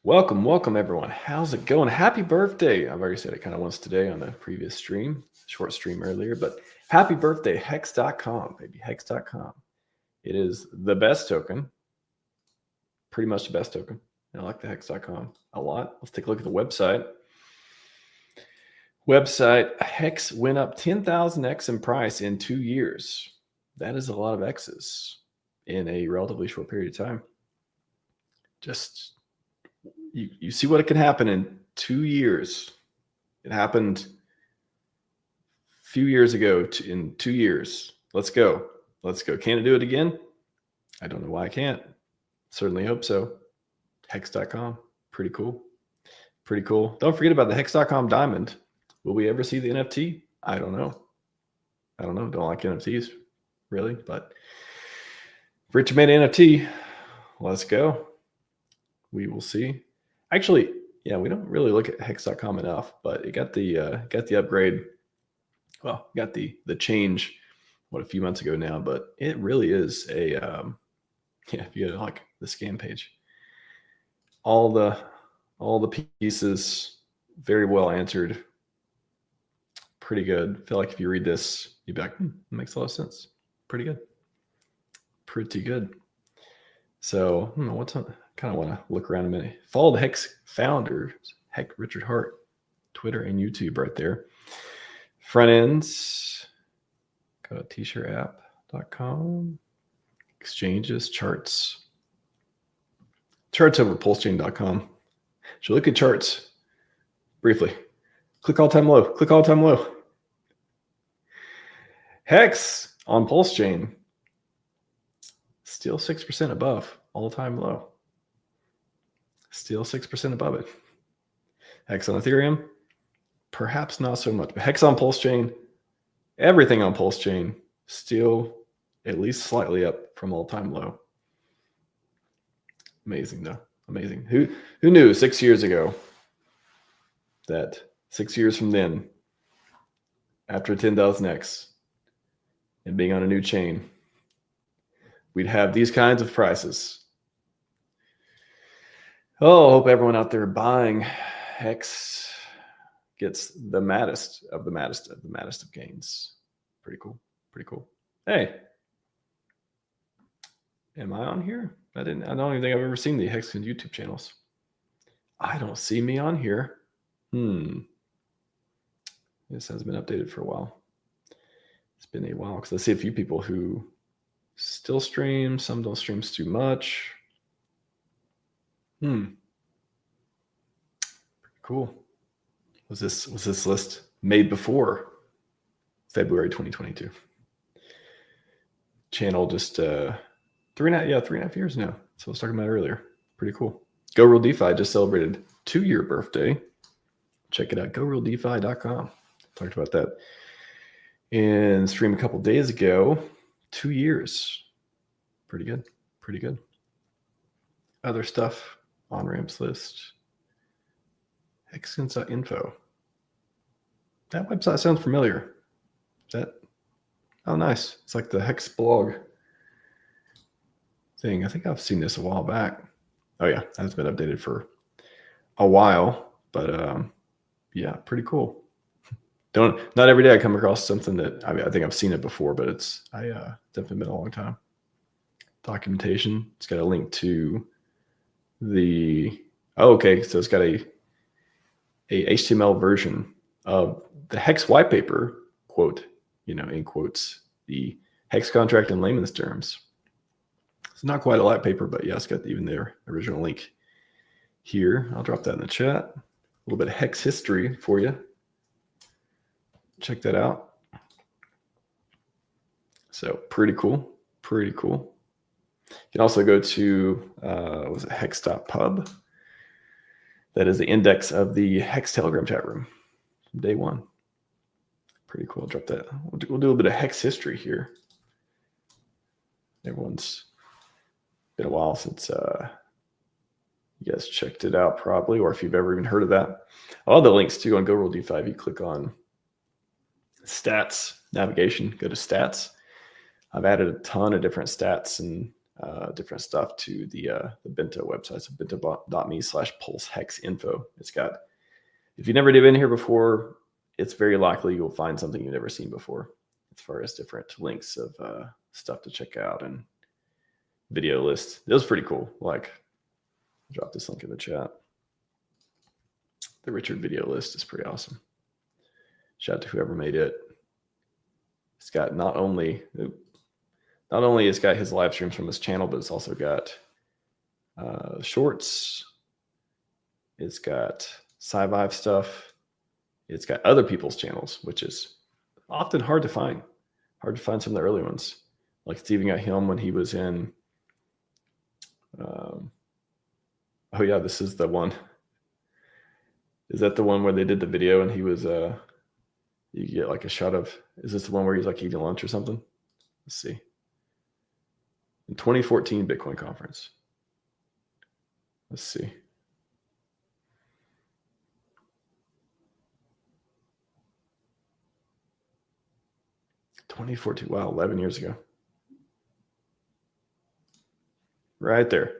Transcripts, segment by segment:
Welcome everyone. How's it going? Happy birthday. I've already said it kind of once today on the previous stream, short stream earlier, but happy birthday, hex.com, baby, hex.com. It is the best token, pretty much the best token. I like the hex.com a lot. Let's take a look at the website. Hex went up 10,000x in price in 2 years. That is a lot of X's in a relatively short period of time. Just you see what it can happen in 2 years. It happened a few years ago in 2 years. Let's go. Can it do it again? I don't know why I can't. Certainly hope so. Hex.com. Pretty cool. Don't forget about the hex.com diamond. Will we ever see the NFT? I don't know. Don't like NFTs, really. But Rich made an NFT. Let's go. We will see. Actually, yeah, we don't really look at hex.com enough, but it got the upgrade. Well, got the change a few months ago now, but it really is a if you go to like the scan page, all the pieces very well answered. Pretty good. I feel like if you read this, you'd be like, it makes a lot of sense. Pretty good. So what's on? Kind of want to look around a minute. Follow the Hex founders, Richard Hart, Twitter and YouTube right there. Front ends, go to tshirtapp.com. Exchanges, charts over PulseChain.com. So look at charts briefly. Click all time low. Hex on PulseChain, still 6% above all-time low. Still 6% above it. Hex on Ethereum, perhaps not so much, but Hex on PulseChain, everything on PulseChain, still at least slightly up from all-time low. Amazing though, amazing. Who knew 6 years ago that 6 years from then, after 10,000x and being on a new chain, we'd have these kinds of prices. Oh, hope everyone out there buying Hex gets the maddest of gains. Pretty cool. Hey, am I on here? I don't even think I've ever seen the Hex YouTube channels. I don't see me on here. This has been updated for a while. It's been a while because I see a few people who still stream. Some don't stream too much. Pretty cool. Was this list made before February 2022? Channel just 3.5 years now. So I was talking about earlier. Pretty cool. Go Real DeFi just celebrated 2-year birthday. Check it out. GoRealDeFi.com. Talked about that in stream a couple days ago. 2 years. Pretty good. Other stuff. On-ramps list. Hex.info. That website sounds familiar. Oh, nice. It's like the Hex blog thing. I think I've seen this a while back. Oh yeah, that's been updated for a while, but yeah, pretty cool. Not every day I come across something that I think I've seen it before, but it's definitely been a long time. Documentation. It's got a link to the. Oh, okay. So it's got a HTML version of the Hex white paper, quote, in quotes, the Hex contract in layman's terms. It's not quite a white paper, but yeah, it's got even their original link here. I'll drop that in the chat. A little bit of Hex history for you. Check that out. So pretty cool. You can also go to hex.pub. That is the index of the Hex Telegram chat room from day one. Pretty cool. I'll drop that. We'll do a little bit of Hex history here. Everyone's been a while since you guys checked it out, probably, or if you've ever even heard of that. All the links too on Go Real DeFi. If you click on stats navigation, go to stats. I've added a ton of different stats and different stuff to the Bento website. So bento.me/pulsehexinfo. It's got, if you've never been here before, it's very likely you'll find something you've never seen before as far as different links of stuff to check out and video lists. It was pretty cool. Like, drop this link in the chat. The Richard video list is pretty awesome. Shout out to whoever made it. It's got not only it's got his live streams from his channel, but it's also got shorts. It's got Scivive stuff. It's got other people's channels, which is often hard to find. Hard to find some of the early ones. Like it's even got him when he was in. Oh yeah, this is the one. Is that the one where they did the video and he was? You get like a shot of. Is this the one where he's like eating lunch or something? Let's see. In 2014 Bitcoin conference. Let's see. '14. Wow, 11 years ago. Right there.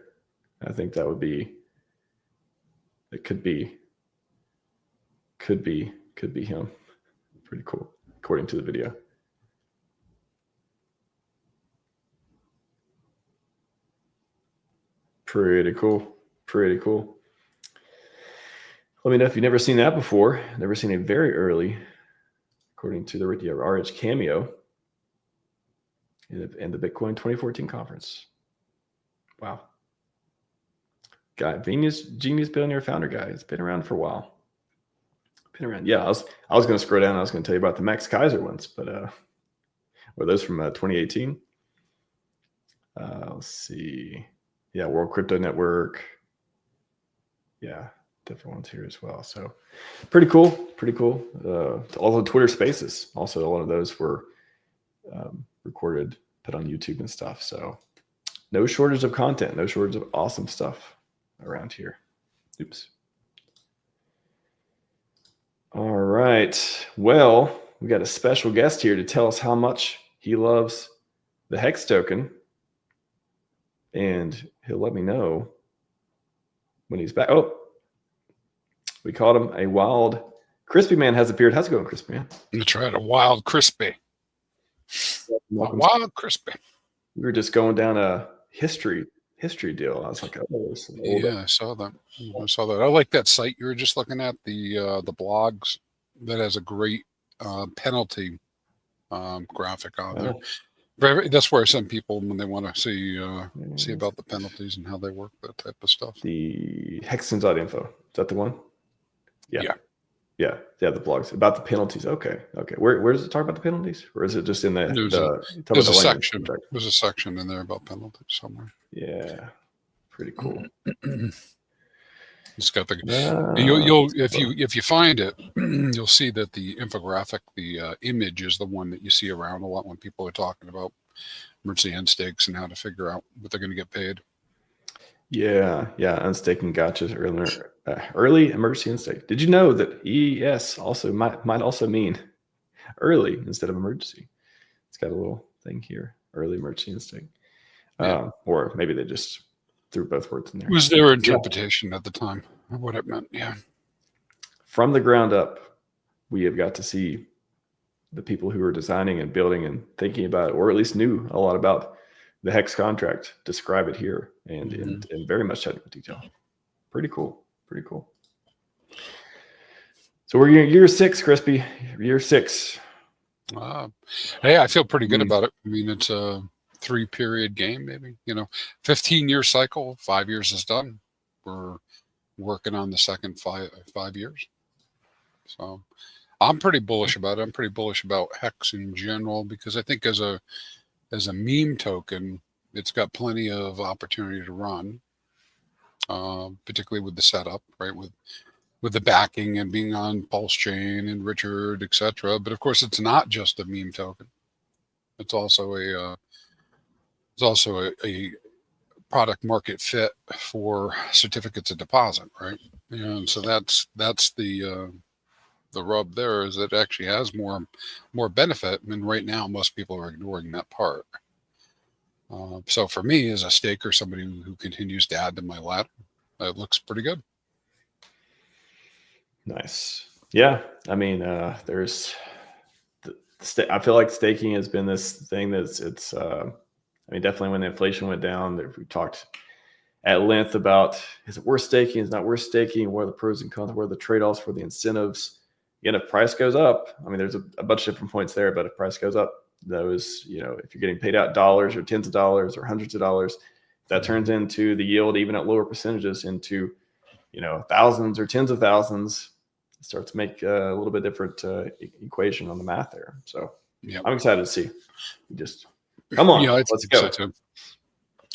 I think that would be. It could be him. Pretty cool, according to the video. Pretty cool. Pretty cool. Let me know if you've never seen that before. Never seen a very early, according to the RH cameo in the Bitcoin 2014 conference. Wow. Guy, genius billionaire founder guy. It's been around for a while. Been around. Yeah, I was going to scroll down. I was going to tell you about the Max Kaiser ones, but were those from 2018? Let's see. Yeah, World Crypto Network. Yeah, different ones here as well. So pretty cool. Pretty cool. All the Twitter Spaces. Also, a lot of those were recorded, put on YouTube and stuff. So no shortage of content. No shortage of awesome stuff around here. Oops. All right. Well, we got a special guest here to tell us how much he loves the HEX token. And he'll let me know when he's back. Oh, we called him a wild crispy man has appeared. How's it going, crispy man? That's right, a wild crispy. Welcome. A wild crispy. We were just going down a history deal. I was like, oh, yeah, I saw that. I like that site you were just looking at, the blogs. That has a great penalty graphic on there. That's where I send people when they want to see about the penalties and how they work, that type of stuff. The hexens.info. Is that the one? Yeah. The blogs about the penalties. Okay. Where does it talk about the penalties, or is it just in there's a section? There's a section in there about penalties somewhere. Yeah, pretty cool. It's got the you'll if you find it, you'll see that the infographic, the image is the one that you see around a lot when people are talking about emergency end stakes and how to figure out what they're going to get paid. Yeah, unstaking gotchas early emergency end stake. Did you know that EES also might also mean early instead of emergency? It's got a little thing here, early emergency end stake. Or maybe they just threw both words in there. It was their interpretation at the time of what it meant. Yeah. From the ground up, we have got to see the people who are designing and building and thinking about it, or at least knew a lot about the HEX contract, describe it here and in very much technical detail. Pretty cool. So we're year 6, Crispy. Year 6. Hey, I feel pretty good about it. I mean, it's a 3-period game, maybe, 15-year cycle, 5 years is done. We're working on the second 5 years. So I'm pretty bullish about it. I'm pretty bullish about HEX in general, because I think as a meme token, it's got plenty of opportunity to run, particularly with the setup, right? With the backing and being on PulseChain and Richard, etc. But of course, it's not just a meme token. It's also a product market fit for certificates of deposit, right? And so that's the rub there, is that it actually has more benefit. And right now, most people are ignoring that part. So for me, as a staker, somebody who continues to add to my ladder, it looks pretty good. Nice. Yeah. I mean, I feel like staking has been this thing it's I mean, definitely when the inflation went down, we talked at length about, is it worth staking? Is it not worth staking? What are the pros and cons? What are the trade-offs for the incentives? Again, if price goes up, I mean, there's a bunch of different points there, but if price goes up, those, if you're getting paid out dollars or tens of dollars or hundreds of dollars, that turns into the yield, even at lower percentages, into, thousands or tens of thousands. It starts to make a little bit different equation on the math there. So I'm excited to see. Just come on, let's go. So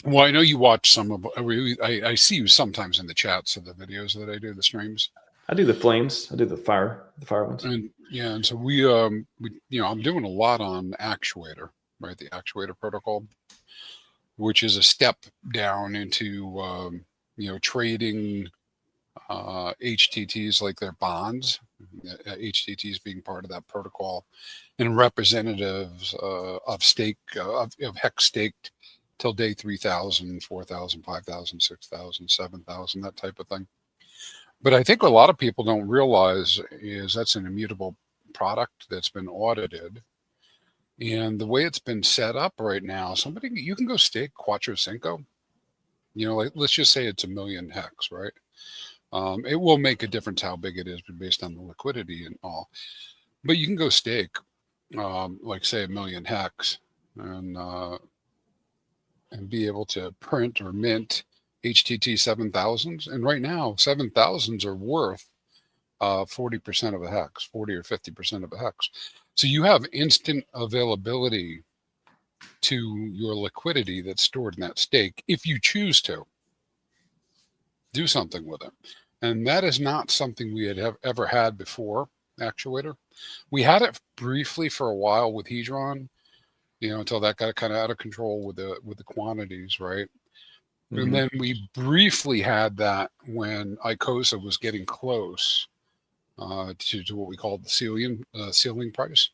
well, I know you watch some of. I see you sometimes in the chats of the videos that I do, the streams. I do the flames. I do the fire ones. And and so we I'm doing a lot on actuator, right? The actuator protocol, which is a step down into trading HTTs like their bonds, HTTs being part of that protocol, and representatives of HEX staked till day 3,000, 4,000, 5,000, 6,000, 7,000, that type of thing. But I think a lot of people don't realize is that's an immutable product that's been audited. And the way it's been set up right now, you can go stake Quattro Cinco. Like let's just say it's 1 million HEX, right? It will make a difference how big it is based on the liquidity and all. But you can go stake, like say 1 million HEX, and be able to print or mint HTT 7000s. And right now, 7000s are worth 40% of a HEX, 40 or 50% of a HEX. So you have instant availability to your liquidity that's stored in that stake if you choose to do something with it. And that is not something we had ever had before, actuator. We had it briefly for a while with Hedron, until that got kind of out of control with the quantities, right? Mm-hmm. And then we briefly had that when ICOSA was getting close to what we called the ceiling price.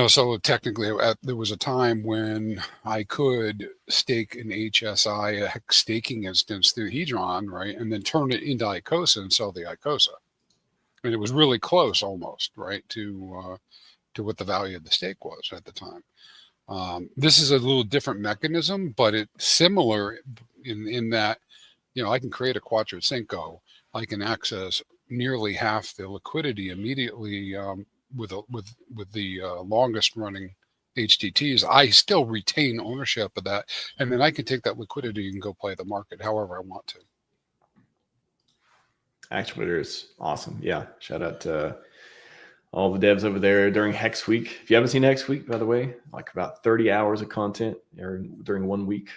So technically there was a time when I could stake an HSI, a HEX staking instance through Hedron, right? And then turn it into ICOSA and sell the ICOSA. And it was really close almost, right, to what the value of the stake was at the time. This is a little different mechanism, but it's similar in that, I can create a Quattro Cinco. I can access nearly half the liquidity immediately with the longest running HTTs. I still retain ownership of that, and then I can take that liquidity and go play the market however I want to. Actuator is awesome. Yeah, shout out to all the devs over there during HEX Week. If you haven't seen HEX Week, by the way, like about 30 hours of content during 1 week.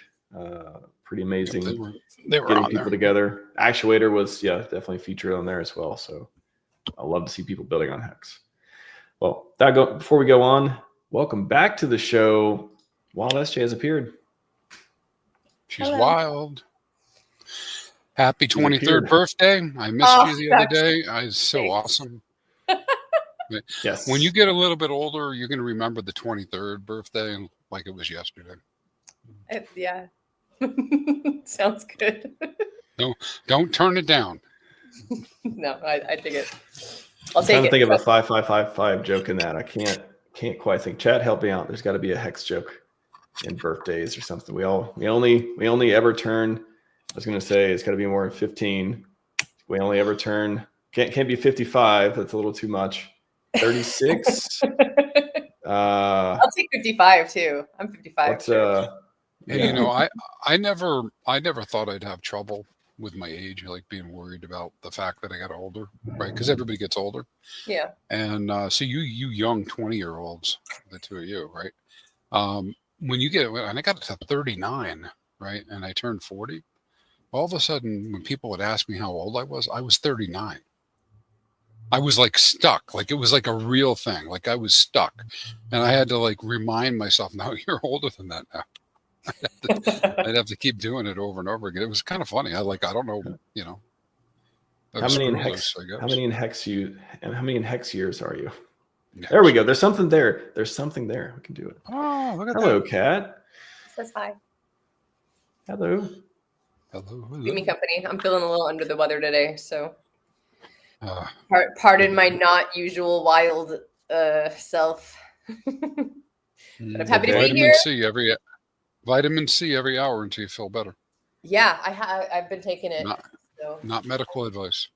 Pretty amazing. They were getting people together. Actuator was, definitely featured on there as well. So I love to see people building on HEX. Well, before we go on, welcome back to the show. Wild SJ has appeared. She's wild. Happy 23rd birthday. I missed you the other day. It's so awesome. Yes. When you get a little bit older, you're going to remember the 23rd birthday like it was yesterday. Yeah. Sounds good. Don't turn it down. No, I dig it. I'm trying to think of a 5555 joke in that. I can't quite think. Chat, help me out. There's got to be a HEX joke in birthdays or something. We only ever turn. I was going to say it's got to be more than 15. We only ever turn. Can't be 55. That's a little too much. 36. I'll take 55 too. I'm 55. And I never thought I'd have trouble with my age, like being worried about the fact that I got older, right? Because everybody gets older. Yeah. And so you young 20-year-olds, the two of you, right? When I got to 39, right, and I turned 40, all of a sudden when people would ask me how old I was 39. I was like stuck, like it was like a real thing. Like I was stuck, and I had to like remind myself, no, you're older than that now. I'd have to keep doing it over and over again. It was kind of funny. I don't know, How many in HEX years are you? There we go. There's something there. We can do it. Oh, look at Hello, that. Kat. says hi. Hello. Hello. Keep me company. I'm feeling a little under the weather today, so Uh, pardon my not usual wild self. But I'm happy to be vitamin here. Vitamin C every hour until you feel better. Yeah, I've been taking it. Not medical advice.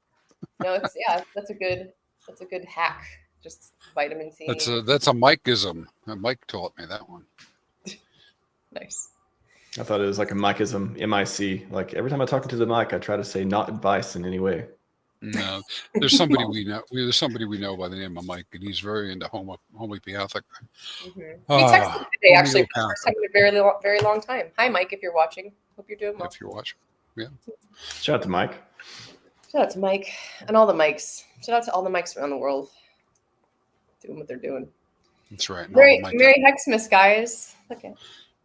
No, that's a good hack. Just vitamin C. That's a Mikeism. Mike taught me that one. Nice. I thought it was like a Mikeism, MIC. Like every time I talk to the mic, I try to say not advice in any way. No, there's somebody we know. There's somebody we know by the name of Mike, and he's very into homeopathic. Mm-hmm. He texted me today, actually, for the first time in a very long time. Hi, Mike, if you're watching. Hope you're doing well. If you're watching, yeah. Shout out to Mike. Shout out to Mike and all the Mikes. Shout out to all the Mikes around the world doing what they're doing. That's right. Merry Hexmas, guys. Okay.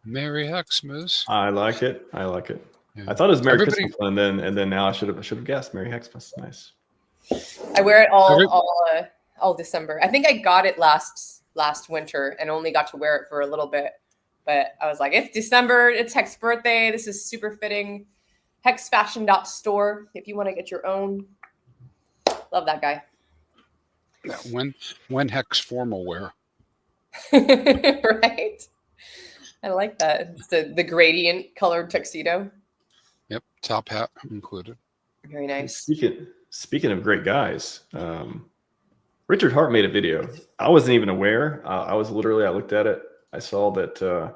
Merry Hexmas. I like it. Yeah. I thought it was Merry Christmas, and then now I should have guessed Merry Hexmas. Nice. I wear it all December. I think I got it last winter and only got to wear it for a little bit. But I was like, it's December. It's Hex birthday. This is super fitting. Hexfashion.store if you want to get your own. Love that guy. Yeah, when Hex formal wear. Right? I like that. It's the gradient colored tuxedo. Yep, top hat included. Very nice. Speaking of great guys, Richard Hart made a video. I wasn't even aware. I looked at it. I saw that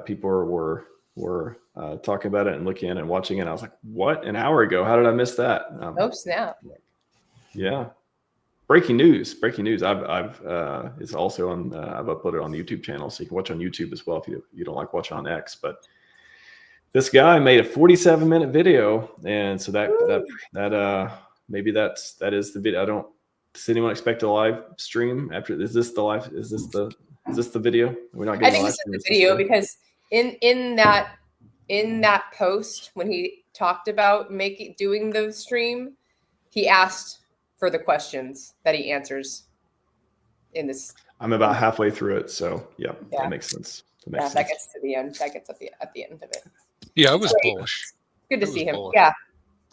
people were talking about it and looking at it and watching it. And I was like, what? An hour ago? How did I miss that? Oh, snap. Yeah. Breaking news. I've it's also on I've uploaded on the YouTube channel, so you can watch on YouTube as well if you don't like watching on X. But this guy made a 47-minute video, and so that maybe that is the video. Does anyone expect a live stream after? Is this the video? We're not getting. I think this is the video because in that post when he talked about doing the stream, he asked for the questions that he answers in this. I'm about halfway through it, so yeah. That makes sense. That gets to the end. That gets at the end of it. Yeah, it was bullish. Good to see him. Bullish. Yeah,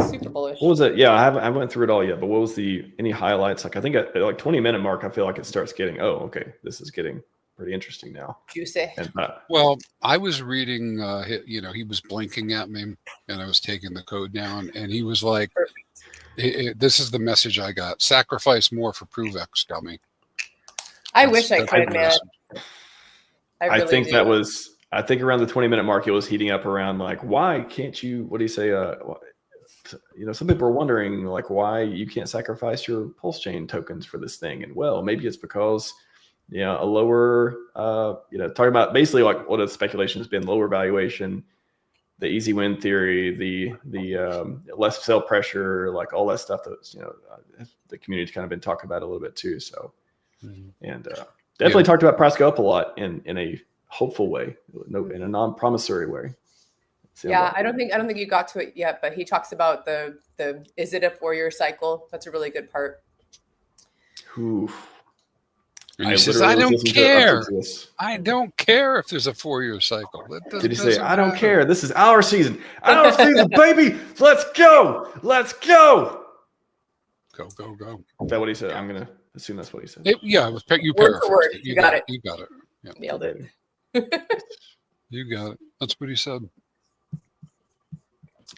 super bullish. What was it? Yeah, I went through it all yet, but what was any highlights? Like I think at like 20-minute mark, I feel like it starts getting. Oh, okay, this is getting pretty interesting now. Juicy. And, well, I was reading. He was blinking at me, and I was taking the code down, and he was like, "This is the message I got: sacrifice more for PulseX, dummy." I wish I could, man. I think that was. I think around the 20-minute mark, it was heating up around like, why can't you? What do you say? Some people are wondering like why you can't sacrifice your PulseChain tokens for this thing, and well, maybe it's because a lower, talking about basically like what the speculation has been, lower valuation, the easy win theory, the less sell pressure, like all that stuff that the community's kind of been talking about a little bit too. So, and definitely talked about price go up a lot in a hopeful way, in a non-promissory way. Yeah, I don't think you got to it yet, but he talks about the is it a 4-year cycle? That's a really good part. Oof. He says, I don't care. I don't care if there's a 4-year cycle. Did he say, I don't care? This is our season. Our season, baby. Let's go. Let's go. Go. Is that what he said? I'm going to assume that's what he said. It was you paraphrased it. You got it. You got it. Yeah. Nailed it. You got it. That's what he said.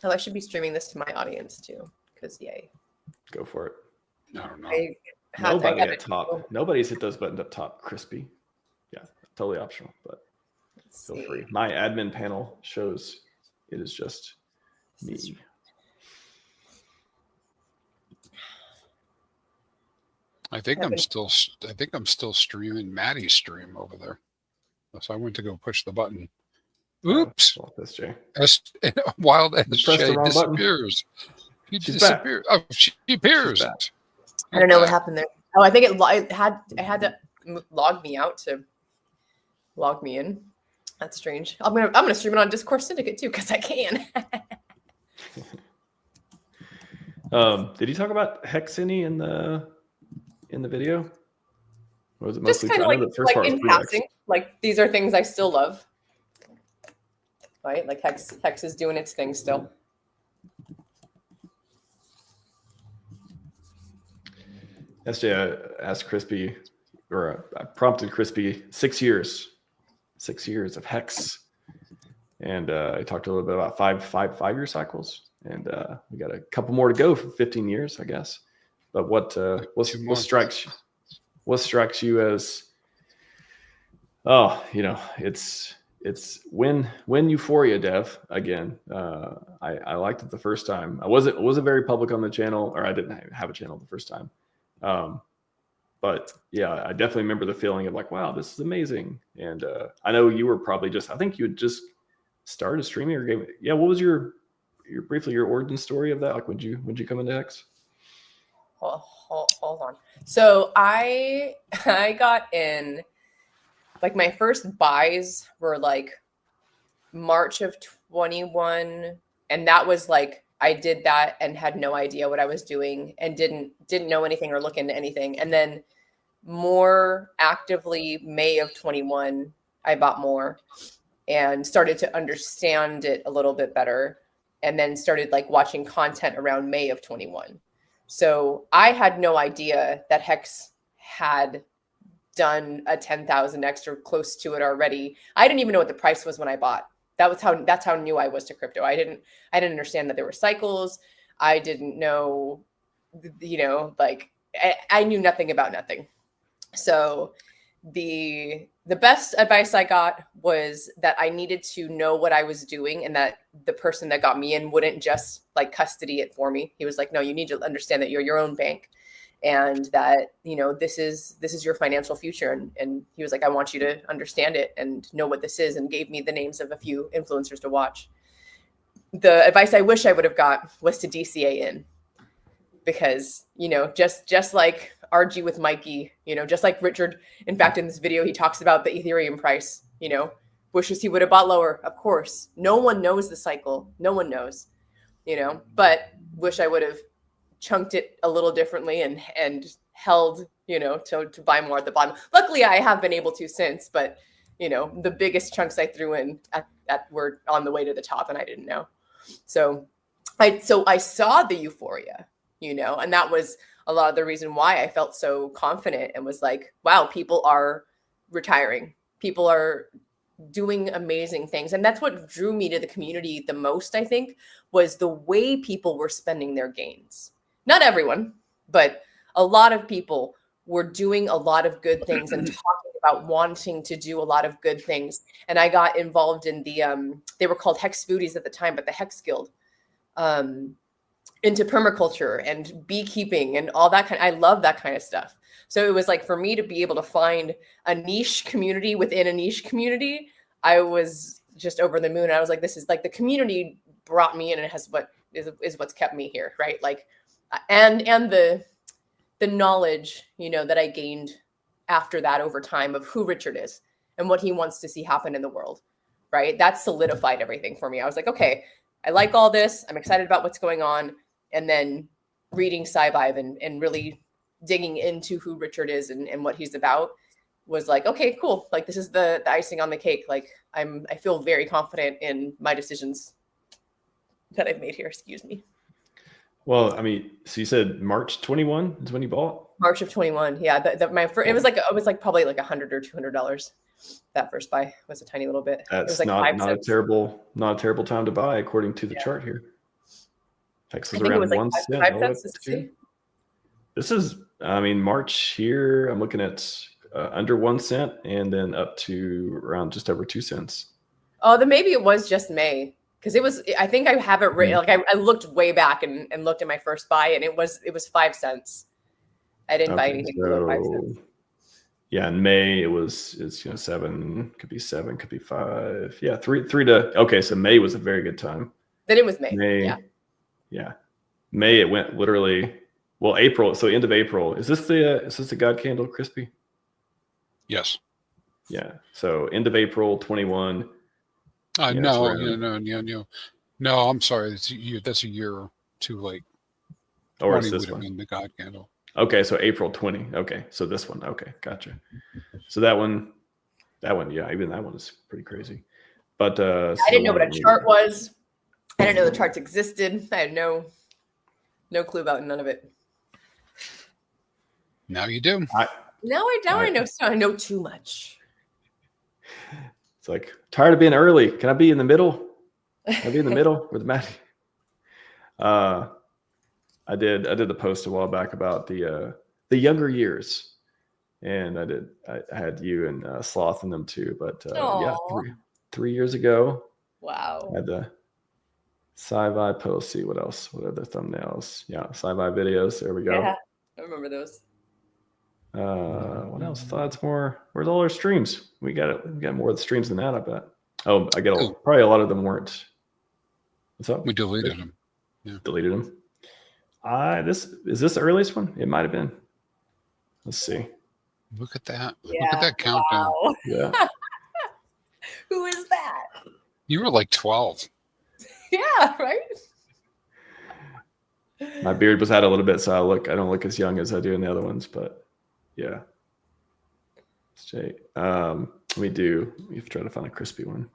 Oh, I should be streaming this to my audience too, because yay. Go for it. I don't know. Nobody at top. Nobody's hit those buttons up top. Crispy. Yeah, totally optional, but feel free. My admin panel shows it is just me. I think I'm still streaming Maddie's stream over there. So I went to go push the button. Oops. Wild SJ disappears. He disappears. Oh, she appears. I don't know what happened there. Oh, I think it had to log me out to log me in. That's strange. I'm gonna stream it on Discord Syndicate too because I can. Did you talk about Hex any in the video? Or was it mostly just kind of like in passing? Like these are things I still love. right? Like Hex is doing its thing still. Yesterday, I asked Crispy, or I prompted Crispy, 6 years of Hex. And I talked a little bit about five-year cycles. And we got a couple more to go for 15 years, I guess. But what strikes you as, it's when euphoria, Dev, again. I liked it the first time. I wasn't very public on the channel, or I didn't have a channel the first time. But yeah, I definitely remember the feeling of like, wow, this is amazing. And I know you were probably I think you had just started streaming or game. Yeah. What was your origin story of that? Like, would you come into Hex? Hold on. So I got in, like, my first buys were like March of 21. And that was like, I did that and had no idea what I was doing and didn't know anything or look into anything. And then more actively May of 21, I bought more and started to understand it a little bit better. And then started like watching content around May of 21. So I had no idea that Hex had done a 10,000x or close to it already. I didn't even know what the price was when I bought. That's how new I was to crypto. I didn't understand that there were cycles. I didn't know, like I knew nothing about nothing. So the best advice I got was that I needed to know what I was doing, and that the person that got me in wouldn't just like custody it for me. He was like, no, you need to understand that you're your own bank, and that, this is your financial future. And he was like, I want you to understand it and know what this is, and gave me the names of a few influencers to watch. The advice I wish I would have got was to DCA in, because, just like RG with Mikey, just like Richard, in fact, in this video, he talks about the Ethereum price, wishes he would have bought lower. Of course, no one knows the cycle. No one knows, but wish I would have chunked it a little differently and held, to buy more at the bottom. Luckily, I have been able to since, but, the biggest chunks I threw in were on the way to the top, and I didn't know. So I saw the euphoria, and that was a lot of the reason why I felt so confident and was like, wow, people are retiring. People are doing amazing things. And that's what drew me to the community the most, I think, was the way people were spending their gains. Not everyone, but a lot of people were doing a lot of good things and talking about wanting to do a lot of good things. And I got involved in they were called Hex Foodies at the time, but the Hex Guild, into permaculture and beekeeping and all that I love that kind of stuff. So it was like, for me to be able to find a niche community within a niche community, I was just over the moon. I was like, this is like, the community brought me in, and it has what's kept me here. Right. Like, and the knowledge, that I gained after that over time of who Richard is and what he wants to see happen in the world. Right. That solidified everything for me. I was like, okay, I like all this. I'm excited about what's going on. And then reading Scivive and really digging into who Richard is and what he's about was like, okay, cool. Like, this is the icing on the cake. Like, I feel very confident in my decisions that I've made here. Excuse me. Well, I mean, so you said March 21 is when you bought? March of 21. Yeah. It was like probably like $100 or $200. That first buy was a tiny little bit. That's it was like not a terrible time to buy, according to the chart here. Hex was around 1 cent. 5 cents. This is, March here. I'm looking at under 1 cent, and then up to around just over 2 cents. Oh, then maybe it was just May, because it was. I think I have it written. Like, I looked way back and looked at my first buy, and it was 5 cents. I didn't buy anything below 5 cents. Yeah, in May it's 7, could be 7, could be 5. Yeah, three to. Okay, so May was a very good time. Then it was May. Yeah. May, it went literally, well, April. So end of April. Is this the God Candle, Crispy? Yes. Yeah. So end of April 21. No. I'm sorry. That's a year too late. Or is this one? Been the God Candle. Okay, so April 20. Okay, so this one. Okay, gotcha. So that one, yeah, even that one is pretty crazy. But I didn't know what a chart was. I didn't know the charts existed. I had no clue about none of it. Now you do. I know too much. It's like, tired of being early. Can I be in the middle? Can I be in the middle with Matt? I did the post a while back about the younger years, and I had you and Sloth in them too. But yeah, 3 years ago. Wow. I had the Scivive post. See what else? What other thumbnails? Yeah, Scivive videos. There we go. Yeah, I remember those. What else? Thoughts more? Where's all our streams? We got more of the streams than that, I bet. Oh, I get probably a lot of them weren't. What's up? We deleted them. Yeah. Deleted them. Is this the earliest one? It might have been. Let's see. Look at that. Yeah. Look at that countdown. Wow. Yeah. Who is that? You were like 12. Yeah, right? My beard was out a little bit, so I don't look as young as I do in the other ones, but yeah. Jay. We have to try to find a crispy one.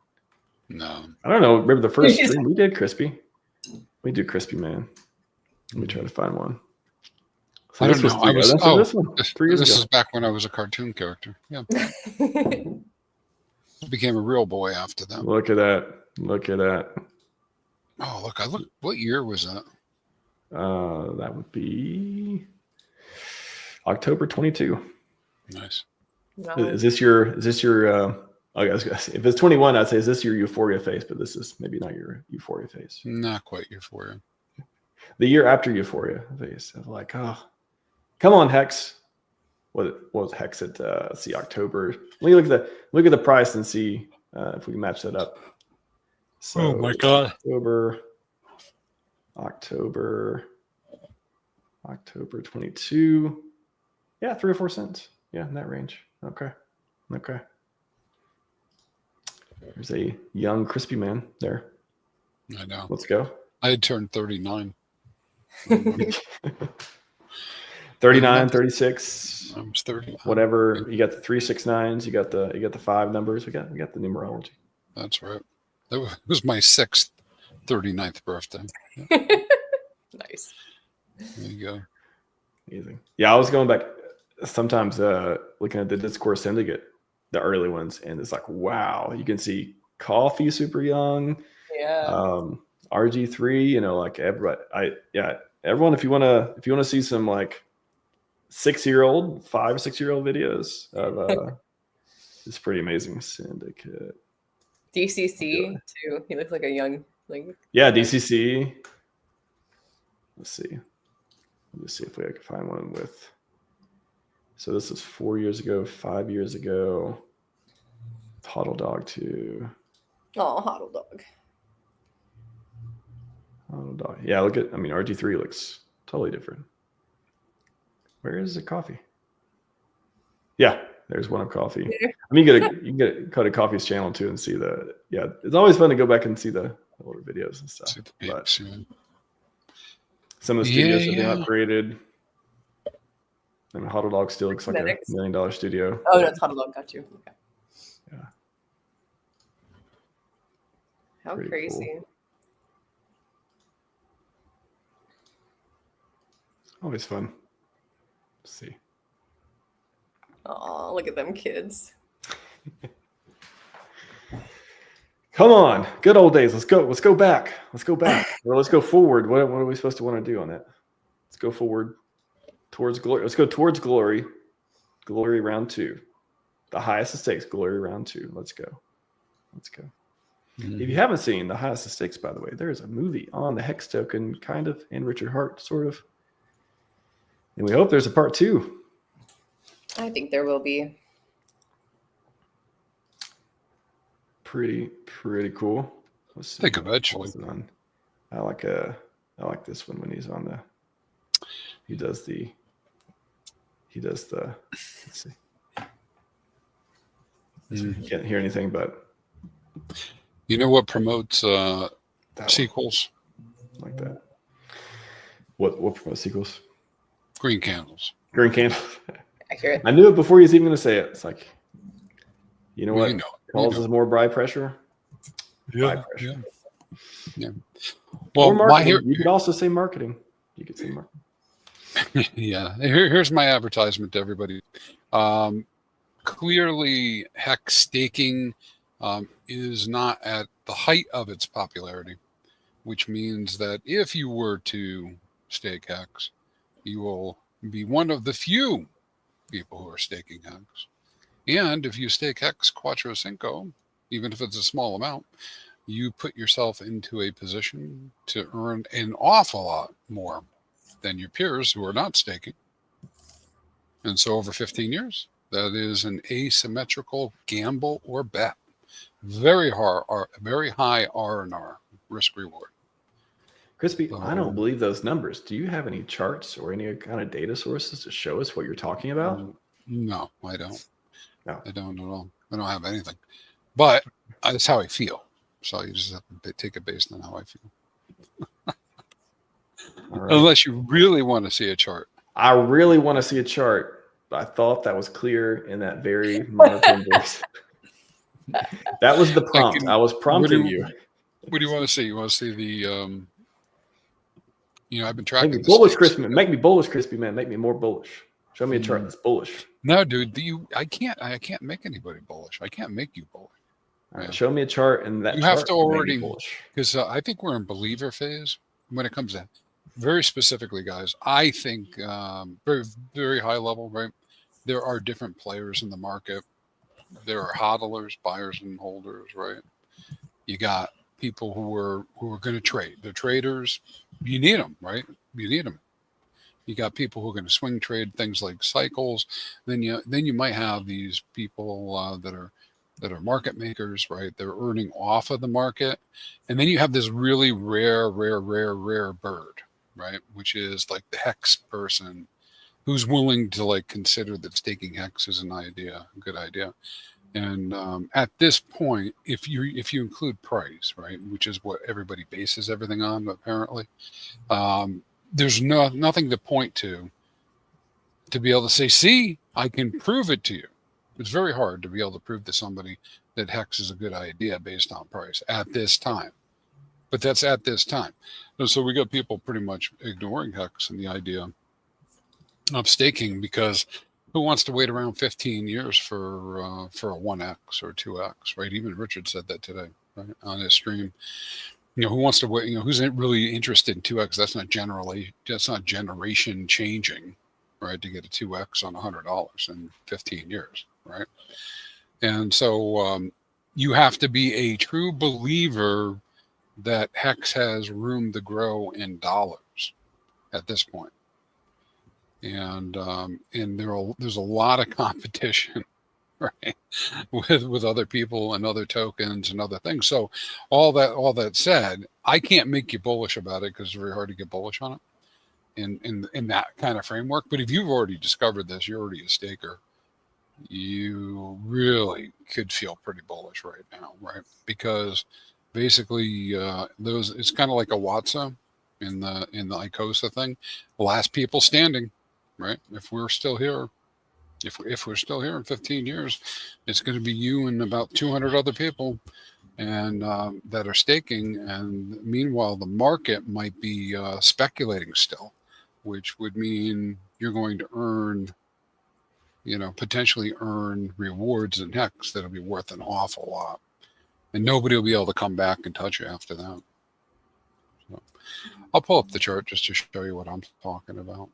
No. I don't know. Remember the first stream we did crispy? We do crispy, man. Let me try to find one. So I don't know. This one. 3 years ago. This is back when I was a cartoon character. Yeah. I became a real boy after that. Look at that. Look at that. Oh, look. What year was that? That would be October 22. Nice. Wow. Is this your I was gonna say, if it's 21, I'd say, is this your euphoria face? But this is maybe not your euphoria face. Not quite euphoria. The year after euphoria face. I was like, oh, come on, Hex. What was Hex at? Let's see, October. Look at the price and see if we can match that up. So, oh my God. October 22. Yeah, 3 or 4 cents. Yeah, in that range. Okay. There's a young crispy man there. I know. Let's go. I had turned 39. 39, 36. I was 30. Whatever. You got the 369s. You got the 5 numbers. We got the numerology. That's right. That was my 6th 39th birthday. Yeah. Nice. There you go. Amazing. Yeah, I was going back sometimes looking at the Discord Syndicate, the early ones, and it's like, wow, you can see Coffee super young. Yeah. RG3, like everybody. Everyone, if you wanna see some like 6-year-old, 5 or 6-year-old videos of it's pretty amazing. Syndicate. DCC too. He looks like a young Yeah, DCC. Let's see. Let me see if I can find one with. So this is 4 years ago, 5 years ago. Huddle Dog 2. Oh, Huddle Dog. Huddle Dog. Yeah, RG3 looks totally different. Where is the coffee? Yeah, there's one of coffee. I mean, you can go to Coffee's channel too and see it's always fun to go back and see the older videos and stuff. But some of the studios have been upgraded. I mean, Huddle Dog still looks like $1 million studio. Oh, no, it's Huddle Dog. Got you. Okay. Yeah. How Pretty crazy. Cool. Always fun. Let's see. Oh, look at them kids. Come on, good old days. Let's go. Let's go back. Or let's go forward. What are we supposed to want to do on that? Let's go forward towards glory. Let's go towards glory. Glory round 2. The highest of stakes. Glory round 2. Let's go. Mm-hmm. If you haven't seen the highest of stakes, by the way, there is a movie on the Hex token, kind of, and Richard Hart, sort of. And we hope there's a part 2. I think there will be. Pretty cool. Let's see. I think eventually. I like this one when he's on the. He does the. Let's see. You can't hear anything, but. You know what promotes sequels? Like that. What promotes sequels? Green candles. Green candles. Accurate. I knew it before he was even going to say it. It's like, you know what? You know. Causes more buy pressure. buy pressure. Yeah. Or Well, marketing. You could also say marketing. You could say marketing. Yeah. Here's my advertisement to everybody. Clearly, HEX staking is not at the height of its popularity, which means that if you were to stake HEX, you will be one of the few people who are staking HEX. And if you stake HEX Quattro Cinco, even if it's a small amount, you put yourself into a position to earn an awful lot more than your peers who are not staking. And so over 15 years, that is an asymmetrical gamble or bet. Very high R&R, risk reward. Crispy, I don't believe those numbers. Do you have any charts or any kind of data sources to show us what you're talking about? No, I don't. No. I don't at all. I don't have anything. But that's how I feel. So you just have to take it based on how I feel. Right. Unless you really want to see a chart. I really want to see a chart. I thought that was clear in that very monotone voice. That was the prompt. I was prompting you. What do you want to see? You want to see the I've been tracking Make me bullish, Crispy. Make me bullish, Crispy, man. Make me more bullish. Show me a chart that's bullish. No, dude, I can't make anybody bullish. I can't make you bullish. All right, show me a chart, and that you have to already, because I think we're in believer phase when it comes to very specifically, guys. I think very, very high level, right? There are different players in the market. There are hodlers, buyers and holders, right? You got people who are going to trade. They're traders. You need them, right? You need them. You got people who are going to swing trade things like cycles. Then you might have these people that are market makers, right? They're earning off of the market. And then you have this really rare bird, right? Which is like the HEX person who's willing to like consider that staking HEX is a good idea. And at this point, if you include price, right, which is what everybody bases everything on, apparently, there's nothing to point to be able to say, see, I can prove it to you. It's very hard to be able to prove to somebody that HEX is a good idea based on price at this time. But that's at this time. And so we got people pretty much ignoring HEX and the idea of staking, because who wants to wait around 15 years for a 1x or 2x, right? Even Richard said that today, right, on his stream. Who wants to wait? Who's really interested in 2x? That's not generation changing, right? To get a 2x on $100 in 15 years, right? And so you have to be a true believer that HEX has room to grow in dollars at this point. And there's a lot of competition, right, with other people and other tokens and other things. So all that said, I can't make you bullish about it because it's very hard to get bullish on it in that kind of framework. But if you've already discovered this, you're already a staker, you really could feel pretty bullish right now, right? Because basically it's kind of like a Watsa in the ICOSA thing, the last people standing. Right. If we're still here, if we're still here in 15 years, it's going to be you and about 200 other people, and that are staking. And meanwhile, the market might be speculating still, which would mean you're going to earn, potentially earn rewards in HEX that'll be worth an awful lot, and nobody will be able to come back and touch you after that. So I'll pull up the chart just to show you what I'm talking about.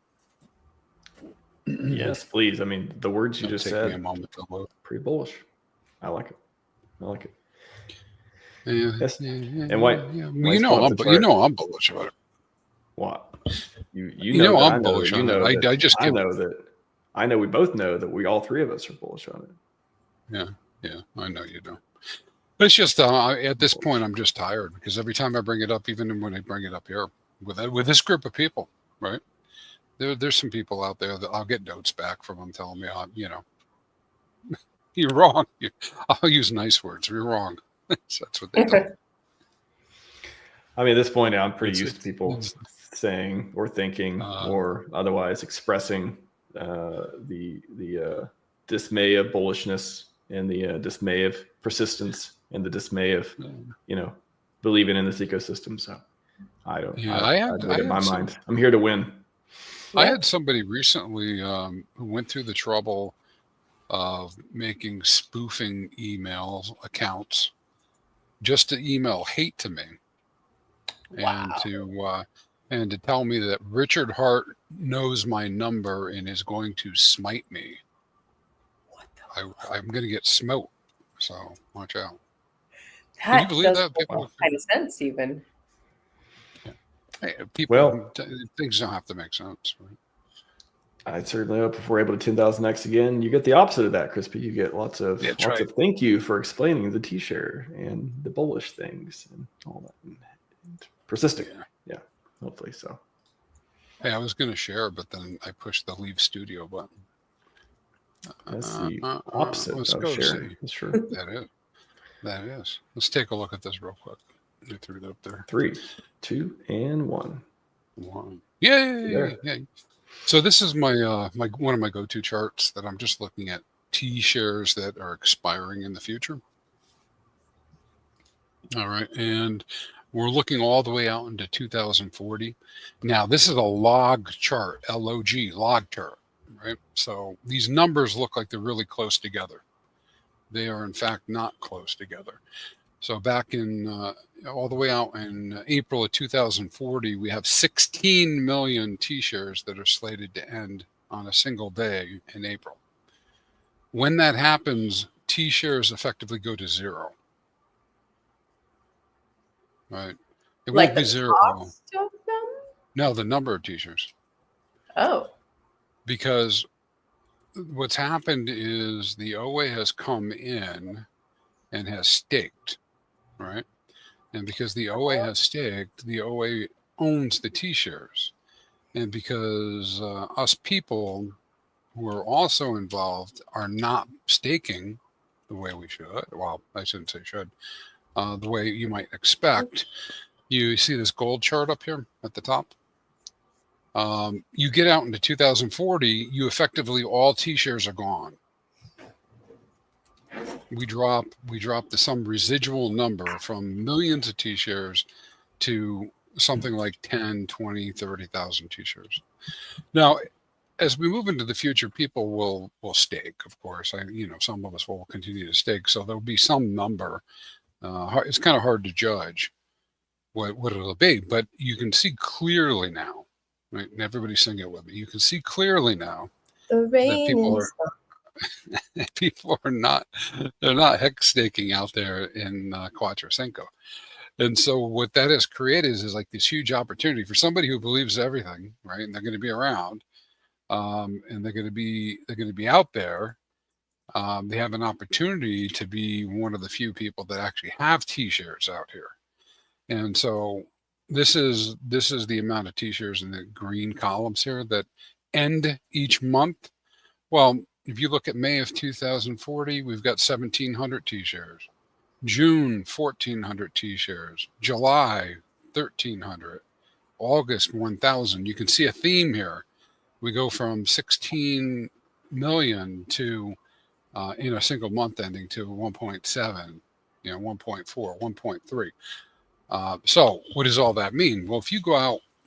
Yes, please. I mean, the words you just said, me a moment to load. Pretty bullish. I like it. Yeah. Yes. Yeah, and why? Yeah. Well, I'm bullish about it. What? You know I'm bullish on it. I know we both know that we all three of us are bullish on it. Yeah. I know you do. It's just at this point I'm just tired, because every time I bring it up, even when I bring it up here with this group of people, right? There's some people out there that I'll get notes back from them telling me, you're wrong. I'll use nice words. You're wrong. That's what they do. I mean, at this point, I'm pretty used to people saying or thinking or otherwise expressing the dismay of bullishness and the dismay of persistence and the dismay of, believing in this ecosystem. So I don't, Yeah, I made up my mind. I'm here to win. I had somebody recently who went through the trouble of making spoofing email accounts just to email hate to me. Wow. And to tell me that Richard Hart knows my number and is going to smite me. What I'm going to get smote. So watch out. Can you believe that? People kind of sense even. Hey, people, things don't have to make sense. Right? I certainly hope if we're able to 10,000x again, you get the opposite of that, Crispy. You get lots of thank you for explaining the T-share and the bullish things and all that. And persisting. Yeah, hopefully so. Hey, I was going to share, but then I pushed the leave studio button. That's the opposite of sharing. That's true. That is. Let's take a look at this real quick. I threw it up there. 3, 2, and 1. 1. Yay! Yay. So this is my one of my go-to charts that I'm just looking at T shares that are expiring in the future. All right, and we're looking all the way out into 2040. Now this is a log chart, LOG, log chart, right? So these numbers look like they're really close together. They are in fact not close together. So back in all the way out in April of 2040, we have 16 million T-shares that are slated to end on a single day in April. When that happens, T-shares effectively go to zero. Right? It won't be zero. Cost of them? No, the number of T-shares. Oh. Because what's happened is the OA has come in and has staked. Right. And because the OA has staked, the OA owns the T-shares. And because us people who are also involved are not staking the way we should, well, I shouldn't say should, the way you might expect. You see this gold chart up here at the top? You get out into 2040, you effectively, all T-shares are gone. We drop to some residual number from millions of T-shares to something like 10, 20, 30,000 T-shares. Now, as we move into the future, people will stake, of course. Some of us will continue to stake. So there'll be some number. It's kind of hard to judge what it'll be, but you can see clearly now, right? And everybody sing it with me. You can see clearly now the rain that people are not hex staking out there in Cuatro Cinco. And so what that has created is like this huge opportunity for somebody who believes everything, right? And they're going to be around, and they're going to be out there. They have an opportunity to be one of the few people that actually have T-shares out here. And so this is the amount of T-shares in the green columns here that end each month. Well, if you look at May of 2040, we've got 1,700 T-shares. June, 1,400 T-shares. July, 1,300. August, 1,000. You can see a theme here. We go from 16 million to, in a single month ending, to 1.7, 1.4, 1.3. So what does all that mean? Well, if you go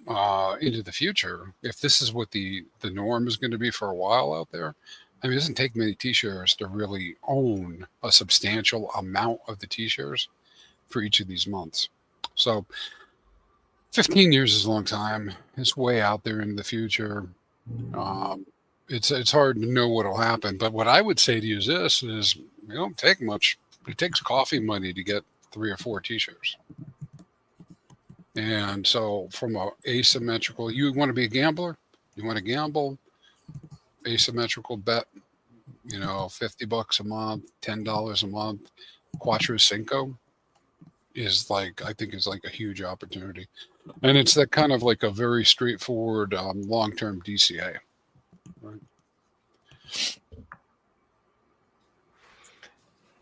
out into the future, if this is what the norm is going to be for a while out there, I mean, it doesn't take many T-shares to really own a substantial amount of the T-shares for each of these months. So 15 years is a long time. It's way out there in the future. It's hard to know what will happen. But what I would say to you is this, is it don't take much. It takes coffee money to get 3 or 4 T-shares. And so from a asymmetrical, you want to be a gambler? You want to gamble? Asymmetrical bet, $50 a month, $10 a month. Cuatro Cinco is I think is like a huge opportunity. And it's that kind of like a very straightforward long-term DCA. Right?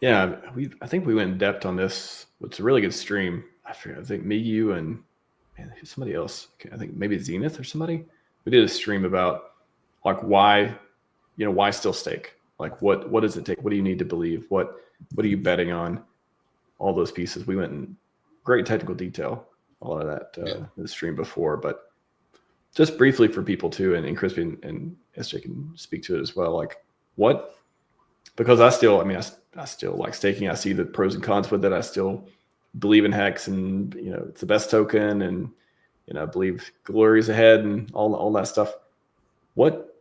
Yeah, I think we went in depth on this. It's a really good stream. I forget. I think me, you, and somebody else. I think maybe Zenith or somebody. We did a stream about like why still stake? Like what does it take? What do you need to believe? What are you betting on? all those pieces. We went in great technical detail, a lot of that in the stream before, but just briefly for people too, and Crispy and SJ can speak to it as well. Like what, because I still like staking. I see the pros and cons with it. I still believe in HEX, and it's the best token, and I believe glory's ahead and all that stuff. What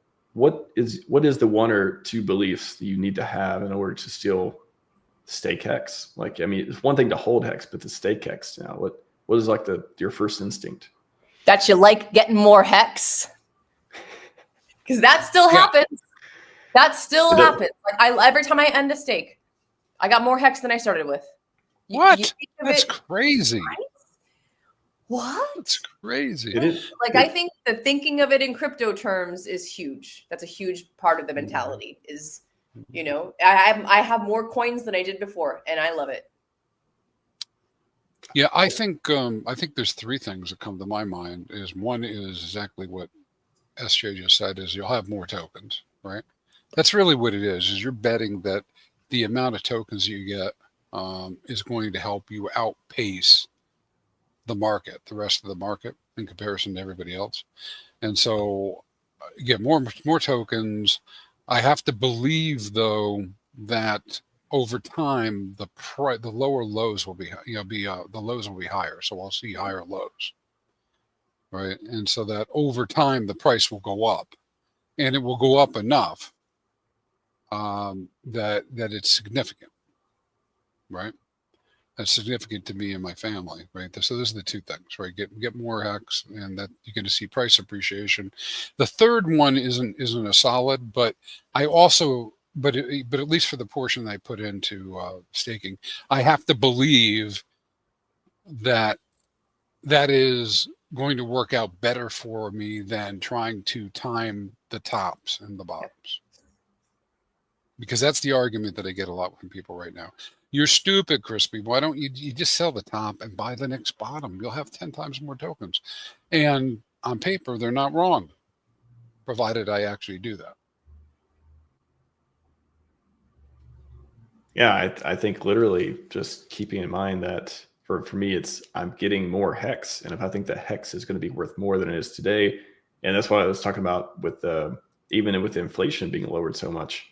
is the one or two beliefs that you need to have in order to still stake HEX? Like, I mean, it's one thing to hold HEX, but to stake HEX now, what is like your first instinct? That you like getting more HEX, because that still happens. That still happens. Like every time I end a stake, I got more HEX than I started with. What? That's crazy. Right? What? That's crazy. It is. Like, I think the thinking of it in crypto terms is huge. That's a huge part of the mentality. Is I have more coins than I did before, and I love it. Yeah, I think there's three things that come to my mind. One is exactly what SJ just said, is you'll have more tokens, right? That's really what it is you're betting that the amount of tokens you get is going to help you outpace the market, the rest of the market, in comparison to everybody else. And so you get more tokens. I have to believe, though, that over time the lower lows will be the lows will be higher, so I'll see higher lows, right? And so that over time the price will go up, and it will go up enough that it's significant, right? That's significant to me and my family, right? So those are the two things, right? Get more HEX, and that you're going to see price appreciation. The third one isn't a solid, but I also, but at least for the portion that I put into staking, I have to believe that is going to work out better for me than trying to time the tops and the bottoms. Because that's the argument that I get a lot from people right now. You're stupid, Crispy. Why don't you just sell the top and buy the next bottom? You'll have 10 times more tokens. And on paper, they're not wrong, provided I actually do that. Yeah, I think literally just keeping in mind that for me, I'm getting more HEX. And if I think that HEX is going to be worth more than it is today, and that's what I was talking about with even with inflation being lowered so much,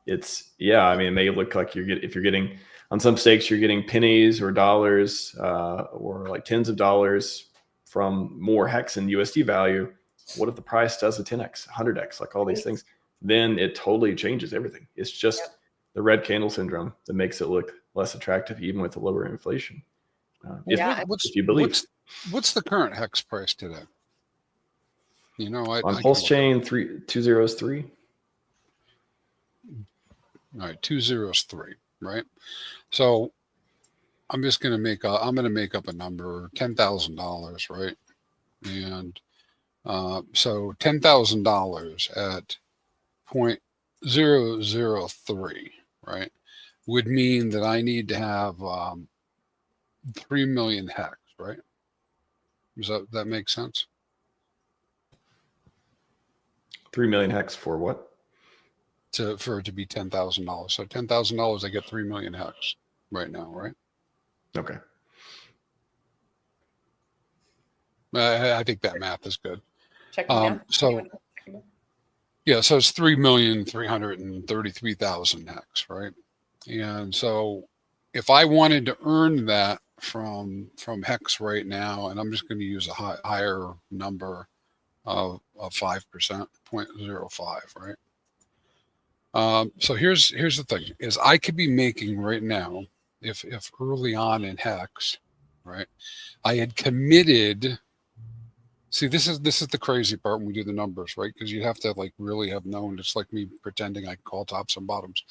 it may look like if you're getting on some stakes, you're getting pennies or dollars or like tens of dollars from more HEX and USD value. What if the price does a 10x, 100x, like all these things? Then it totally changes everything. It's just the red candle syndrome that makes it look less attractive, even with the lower inflation. If you believe. What's the current HEX price today? On PulseChain 203. All right, 203, right? So I'm just going to make up a number, $10,000, right? And so $10,000 at 0.003, right, would mean that I need to have 3 million HEX, right? Does that make sense? 3 million HEX for what? For it to be $10,000. So $10,000, I get 3 million HEX right now, right? Okay. I think that math is good. Check now. So it's 3,333,000 HEX, right? And so if I wanted to earn that from HEX right now, and I'm just going to use a higher number of 5%, 0.05, right? So here's the thing: is I could be making right now, if early on in HEX, right, I had committed. See, this is the crazy part when we do the numbers, right? Because you have to like really have known. It's like me pretending I can call tops and bottoms.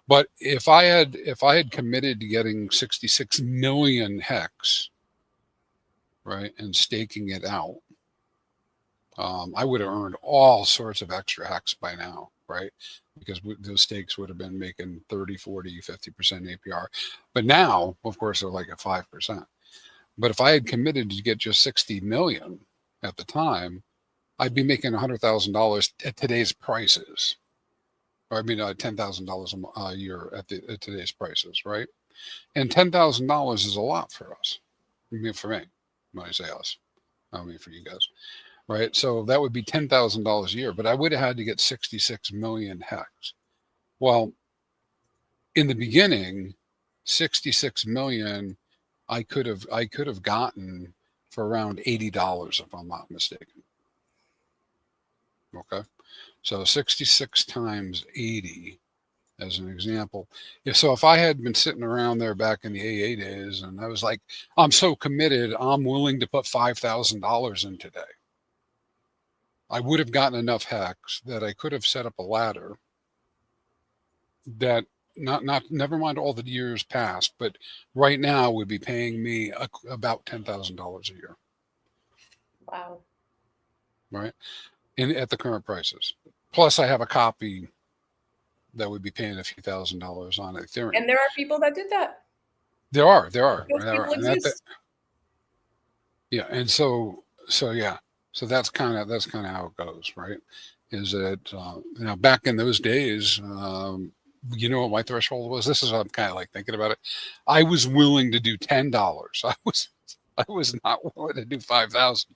But if I had committed to getting 66 million HEX, right, and staking it out, I would have earned all sorts of extra HEX by now, right? Because those stakes would have been making 30, 40, 50% APR. But now, of course, they're like at 5%. But if I had committed to get just 60 million at the time, I'd be making $100,000 at today's prices. Or I mean, $10,000 a year at today's prices, right? And $10,000 is a lot for us. I mean, for me, when I say us, I mean for you guys, right? So that would be $10,000 a year, but I would have had to get 66 million HEX. Well, in the beginning, 66 million, I could have gotten for around $80, if I'm not mistaken. Okay, so 66 times 80 as an example. Yeah, so if I had been sitting around there back in the AA days and I was like, I'm so committed, I'm willing to put $5,000 in today, I would have gotten enough HEX that I could have set up a ladder that never mind all the years past, but right now would be paying me about $10,000 a year. Wow. Right. At the current prices. Plus I have a copy that would be paying a few $1,000s on Ethereum. And there are people that did that. There are. Those people exist. Yeah. And so yeah. So that's kind of how it goes, right? Is that now back in those days, you know what my threshold was? This is what I'm kind of like thinking about it. I was willing to do $10. I was not willing to do 5,000.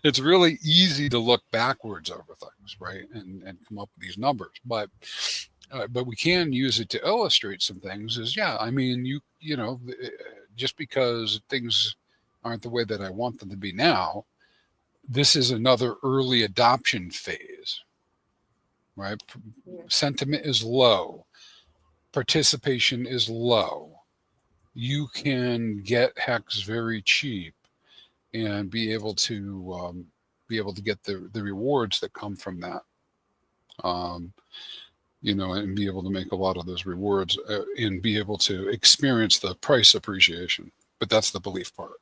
It's really easy to look backwards over things, right? And come up with these numbers, but we can use it to illustrate some things. Is yeah, I mean, you know, just because things aren't the way that I want them to be now, this is another early adoption phase, right? Yeah. Sentiment is low. Participation is low. You can get HEX very cheap and be able to get the rewards that come from that. You know, and be able to make a lot of those rewards and be able to experience the price appreciation. But that's the belief part.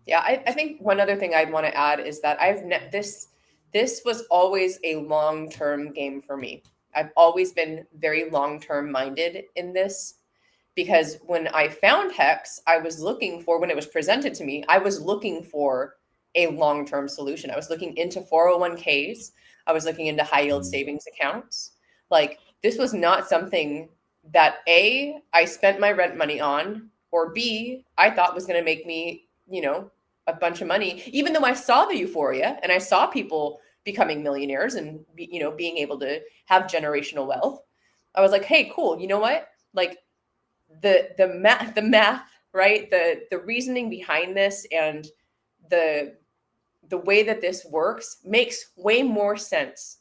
Yeah, I think one other thing I'd want to add is that this was always a long-term game for me. I've always been very long-term minded in this, because when I found HEX, I was looking for, when it was presented to me, I was looking for a long-term solution. I was looking into 401ks. I was looking into high yield savings accounts. Like, this was not something that A, I spent my rent money on, or B, I thought was going to make me, you know, a bunch of money, even though I saw the euphoria and I saw people becoming millionaires and, you know, being able to have generational wealth. I was like, hey, cool. You know what? Like the math, right? The reasoning behind this and the way that this works makes way more sense.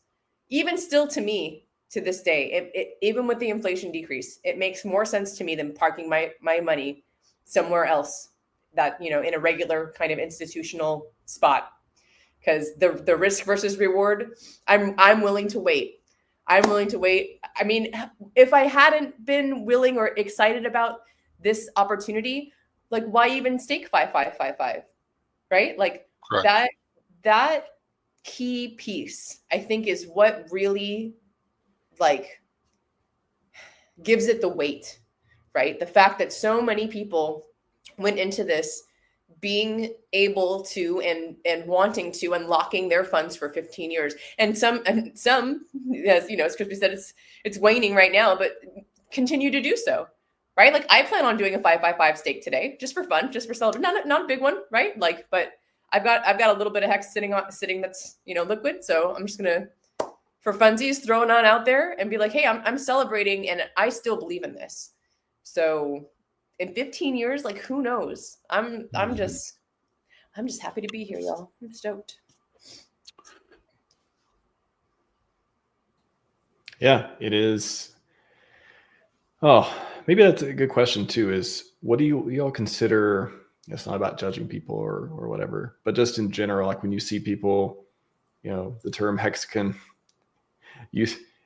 Even still to me, to this day, even with the inflation decrease, it makes more sense to me than parking my money somewhere else, that, you know, in a regular kind of institutional spot. Because the risk versus reward, I'm willing to wait. I'm willing to wait. I mean, if I hadn't been willing or excited about this opportunity, like, why even stake 5555, right? Like, correct. That key piece, I think, is what really, like, gives it the weight, right? The fact that so many people went into this being able to and wanting to and locking their funds for 15 years. And some, as you know, as Crispy said, it's waning right now, but continue to do so, right? Like, I plan on doing a 555 stake today, just for fun, just for celebration. Not a big one, right? Like, but I've got a little bit of HEX sitting that's, you know, liquid. So I'm just gonna, for funsies, throw it on out there and be like, hey, I'm celebrating and I still believe in this. So in 15 years, like, who knows? I'm just happy to be here, y'all. I'm stoked. Yeah, it is. Oh, maybe that's a good question too, is what do you all consider? It's not about judging people or whatever, but just in general, like when you see people, you know, the term hexagon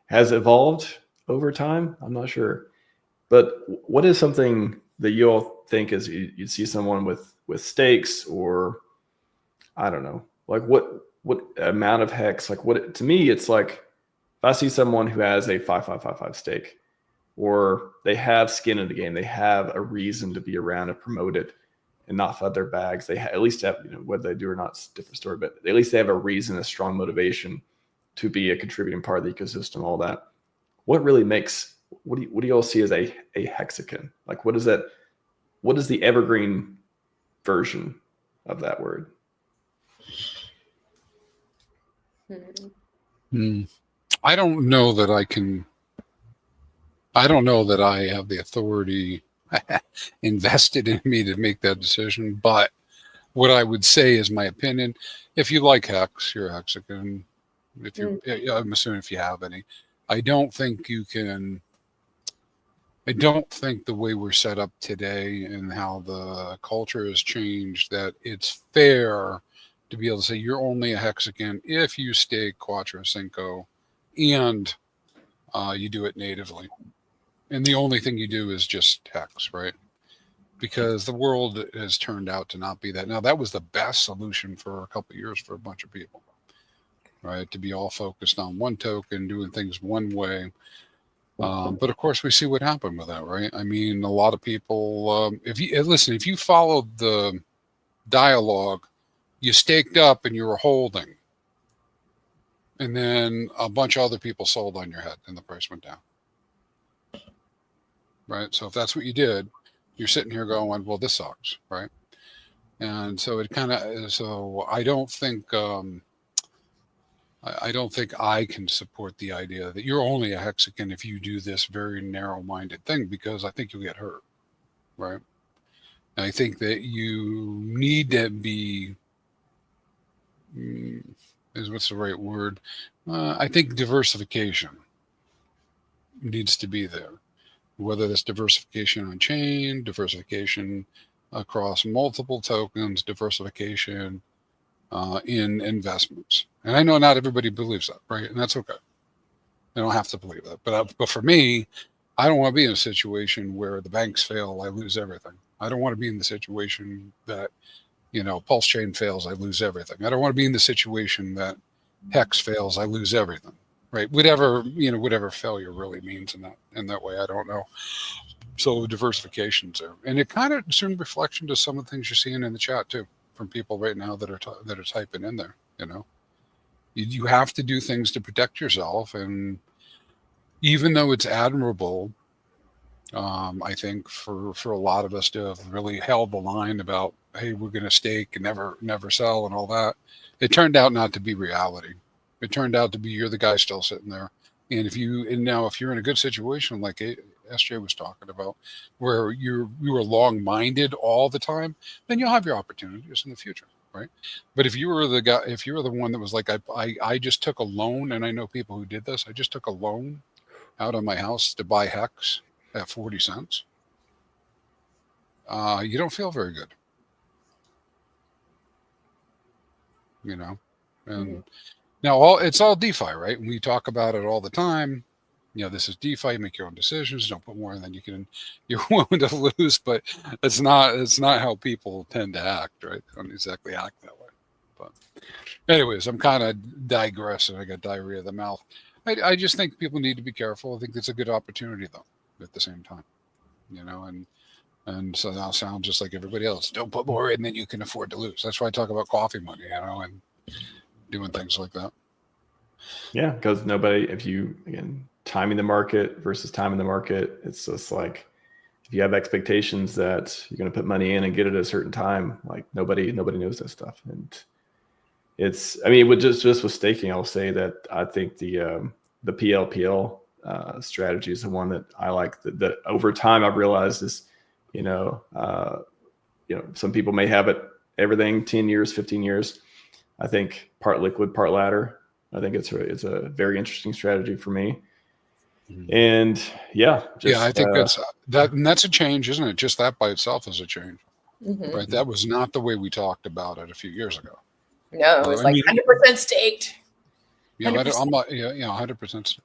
has evolved over time. I'm not sure, but what is something that you all think is you'd see someone with stakes, or I don't know, like what amount of HEX, like what, to me, it's like if I see someone who has a 5555 stake, or they have skin in the game, they have a reason to be around and promote it and not flood their bags. They at least have, you know, whether they do or not, it's a different story, but at least they have a reason, a strong motivation to be a contributing part of the ecosystem, all that. What really makes what do you all see as a hexagon? Like, what is that? What is the evergreen version of that word? I don't know that I can. I don't know that I have the authority invested in me to make that decision. But what I would say is my opinion. If you like hex, you're a hexagon. If you, I'm assuming if you have any, I don't think you can. I don't think the way we're set up today and how the culture has changed, that it's fair to be able to say you're only a hexagon if you stake Quattro Cinco and you do it natively. And the only thing you do is just hex, right? Because the world has turned out to not be that. Now, that was the best solution for a couple of years for a bunch of people, right? To be all focused on one token, doing things one way. But of course, we see what happened with that, right? I mean, a lot of people, if you followed the dialogue, you staked up and you were holding. And then a bunch of other people sold on your head and the price went down. Right? So if that's what you did, you're sitting here going, well, this sucks, right? And so it kind of, so I don't think I can support the idea that you're only a hexagon if you do this very narrow-minded thing, because I think you'll get hurt, right? And I think that you need to be, what's the right word? I think diversification needs to be there. Whether that's diversification on chain, diversification across multiple tokens, diversification in investments. And I know not everybody believes that, right? And that's okay. They don't have to believe that. But for me, I don't want to be in a situation where the banks fail, I lose everything. I don't want to be in the situation that, PulseChain fails, I lose everything. I don't want to be in the situation that Hex fails, I lose everything. Right, whatever failure really means in that way, I don't know. So diversification's there, and it kind of soon reflection to some of the things you're seeing in the chat too, from people right now that are typing in there. You have to do things to protect yourself, and even though it's admirable, I think for a lot of us to have really held the line about, hey, we're going to stake and never sell and all that, it turned out not to be reality. It turned out to be you're the guy still sitting there. And if you're in a good situation like SJ was talking about, where you were long-minded all the time, then you'll have your opportunities in the future, right? But if you were the one that was like, I just took a loan, and I know people who did this, I just took a loan out of my house to buy Hex at 40 cents. You don't feel very good, and now it's all DeFi, right? We talk about it all the time. This is DeFi. You make your own decisions. Don't put more than you're willing to lose. But it's not how people tend to act, right? They don't exactly act that way. But anyways, I'm kind of digressing. I got diarrhea of the mouth. I just think people need to be careful. I think it's a good opportunity though, at the same time, and so I'll sound just like everybody else. Don't put more in than you can afford to lose. That's why I talk about coffee money, and doing things like that. Yeah, because timing the market versus timing the market, it's just like, if you have expectations that you're going to put money in and get it at a certain time, like nobody knows that stuff. And with just with staking, I'll say that I think the PLPL strategy is the one that I like. That over time I've realized is, some people may have it everything 10 years, 15 years. I think part liquid, part ladder. I think it's a very interesting strategy for me. And I think that's a change, isn't it? Just that by itself is a change, right? That was not the way we talked about it a few years ago. No, it was 100% staked. 100%.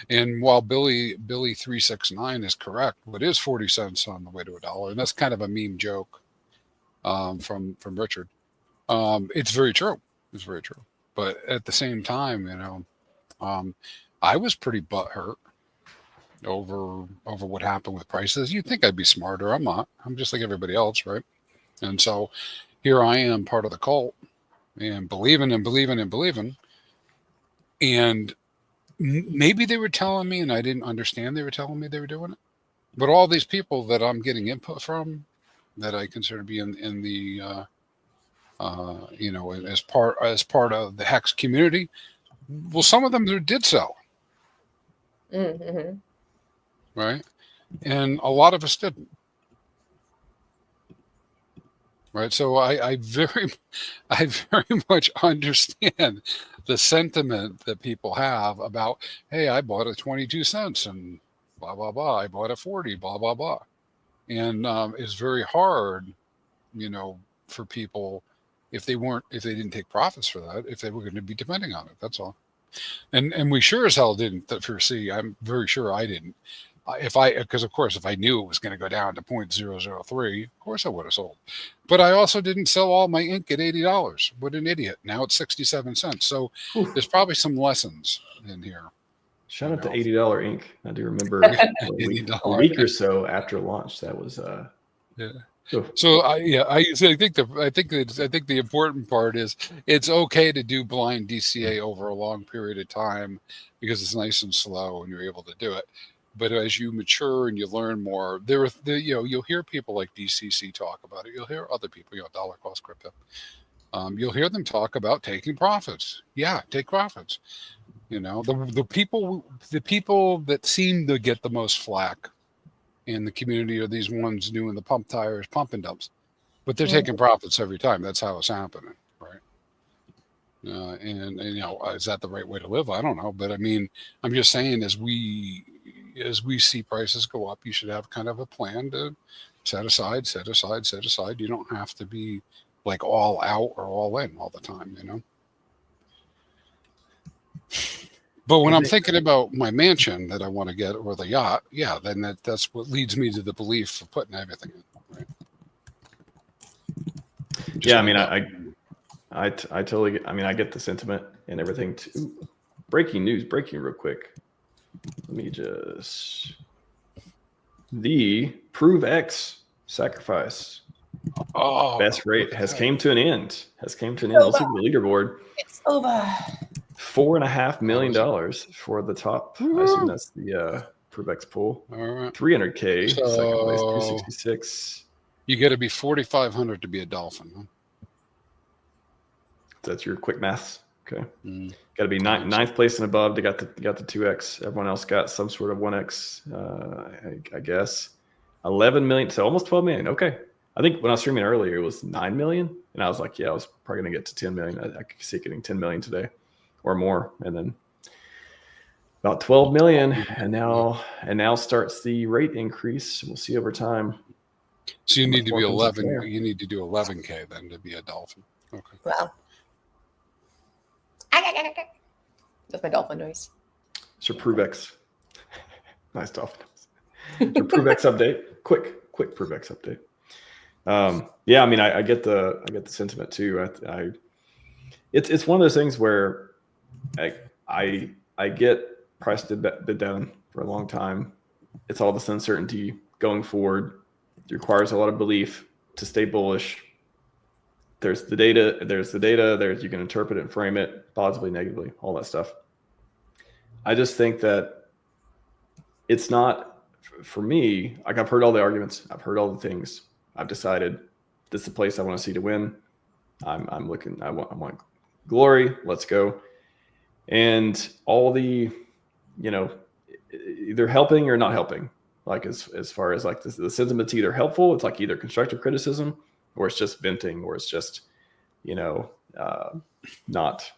And while Billy 369 is correct, what is 40 cents on the way to $1, and that's kind of a meme joke from Richard. It's very true. It's very true. But at the same time, I was pretty butthurt over what happened with prices. You'd think I'd be smarter. I'm not. I'm just like everybody else, right? And so here I am, part of the cult, and believing. And maybe they were telling me and I didn't understand they were telling me they were doing it. But all these people that I'm getting input from that I consider to be in the, you know, as part of the HEX community, well, some of them did sell. Mm-hmm. Right. And a lot of us didn't. Right. So I very much understand the sentiment that people have about, hey, I bought at 22 cents and blah, blah, blah. I bought at 40, blah, blah, blah. And it's very hard, you know, for people if they didn't take profits for that, if they were going to be depending on it. That's all. And we sure as hell didn't foresee. I'm very sure I didn't. Because of course, if I knew it was going to go down to 0.003, of course I would have sold. But I also didn't sell all my ink at $80. What an idiot! Now it's 67 cents. So there's probably some lessons in here. Shout out to $80 ink. I do remember a week or so after launch. That was yeah. So I think the important part is it's okay to do blind DCA over a long period of time because it's nice and slow and you're able to do it. But as you mature and you learn more, you'll hear people like DCC talk about it. You'll hear other people, dollar cost crypto. You'll hear them talk about taking profits. Yeah, take profits. The people that seem to get the most flack in the community are these ones doing the pump and dumps, but they're taking profits every time. That's how it's happening, right? And is that the right way to live? I don't know, but I mean, I'm just saying, as we see prices go up, you should have kind of a plan to set aside. You don't have to be like all out or all in all the time, But when I'm thinking about my mansion that I want to get or the yacht, then that's what leads me to the belief of putting everything in. Right? I mean, I totally get. I mean, I get the sentiment and everything. Breaking news, real quick. Let me just the PulseX sacrifice. Oh, best rate has came to an end. Let's look at the leaderboard. It's over. $4.5 million for the top. I assume that's the PulseX pool. All right. 300K, second place, 266. You got to be 4,500 to be a dolphin. Huh? That's your quick maths. Okay. Got to be ninth place and above. They got the 2x. Everyone else got some sort of 1x. I guess 11 million. So almost 12 million. Okay. I think when I was streaming earlier, it was 9 million, and I was like, I was probably gonna get to 10 million. I could see getting 10 million today, or more, and then about 12 million, and now starts the rate increase. We'll see over time. So you need to be 11. You need to do 11K then to be a dolphin. Okay. Wow. That's my dolphin noise. It's your PulseX. Nice dolphin noise. Your PulseX update. Quick PulseX update. I mean, I get the sentiment too. It's one of those things where I get price bid down for a long time. It's all this uncertainty going forward. It requires a lot of belief to stay bullish. There's the data. You can interpret it and frame it positively, negatively, all that stuff. I just think that it's not for me. Like, I've heard all the arguments. I've heard all the things. I've decided this is the place I want to see to win. I'm looking. I want glory. Let's go. And all the, either helping or not helping. Like as far as like the sentiment's either helpful. It's like either constructive criticism, or it's just venting, or it's just, not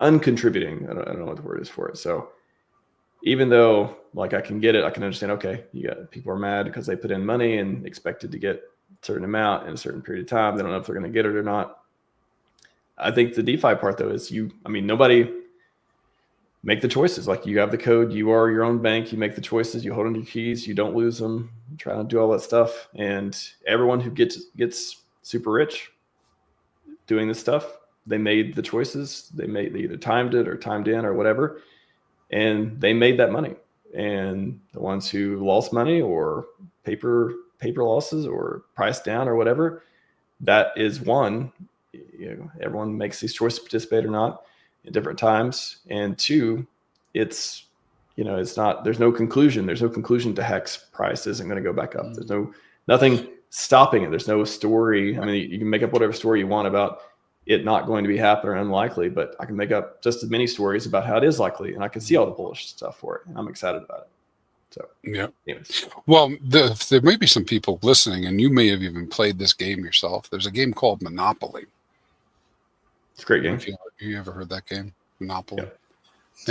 uncontributing. I don't know what the word is for it. So even though like I can get it, I can understand, okay, people are mad because they put in money and expected to get a certain amount in a certain period of time. They don't know if they're going to get it or not. I think the DeFi part though is nobody make the choices. Like, you have the code, you are your own bank, you make the choices, you hold on to your keys, you don't lose them, try to do all that stuff. And everyone who gets super rich doing this stuff, they made the choices. They either timed it or timed in or whatever, and they made that money. And the ones who lost money or paper losses or price down or whatever, that is one, everyone makes these choices to participate or not at different times. And two, it's, it's not, there's no conclusion. There's no conclusion to HEX price isn't going to go back up. There's nothing stopping it. There's no story. I mean, you can make up whatever story you want about it not going to be happening or unlikely, but I can make up just as many stories about how it is likely, and I can see all the bullish stuff for it. And I'm excited about it. So yeah. Anyways. Well, there may be some people listening, and you may have even played this game yourself. There's a game called Monopoly. It's a great game. You ever heard that game, Monopoly? Yeah.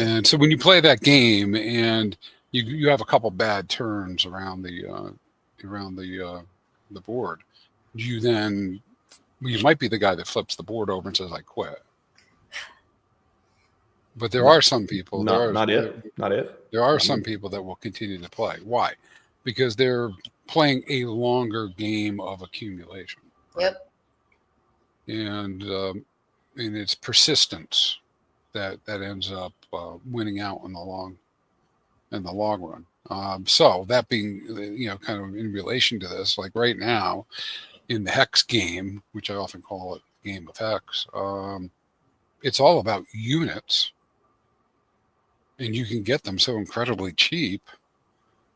And so when you play that game, and you have a couple bad turns around the board, you might be the guy that flips the board over and says, "I quit." But there are some people. Not it. There are some people that will continue to play. Why? Because they're playing a longer game of accumulation. Right? Yep. And it's persistence that ends up winning out in the long run. So that being, kind of in relation to this, like right now in the HEX game, which I often call it game of HEX, it's all about units, and you can get them so incredibly cheap.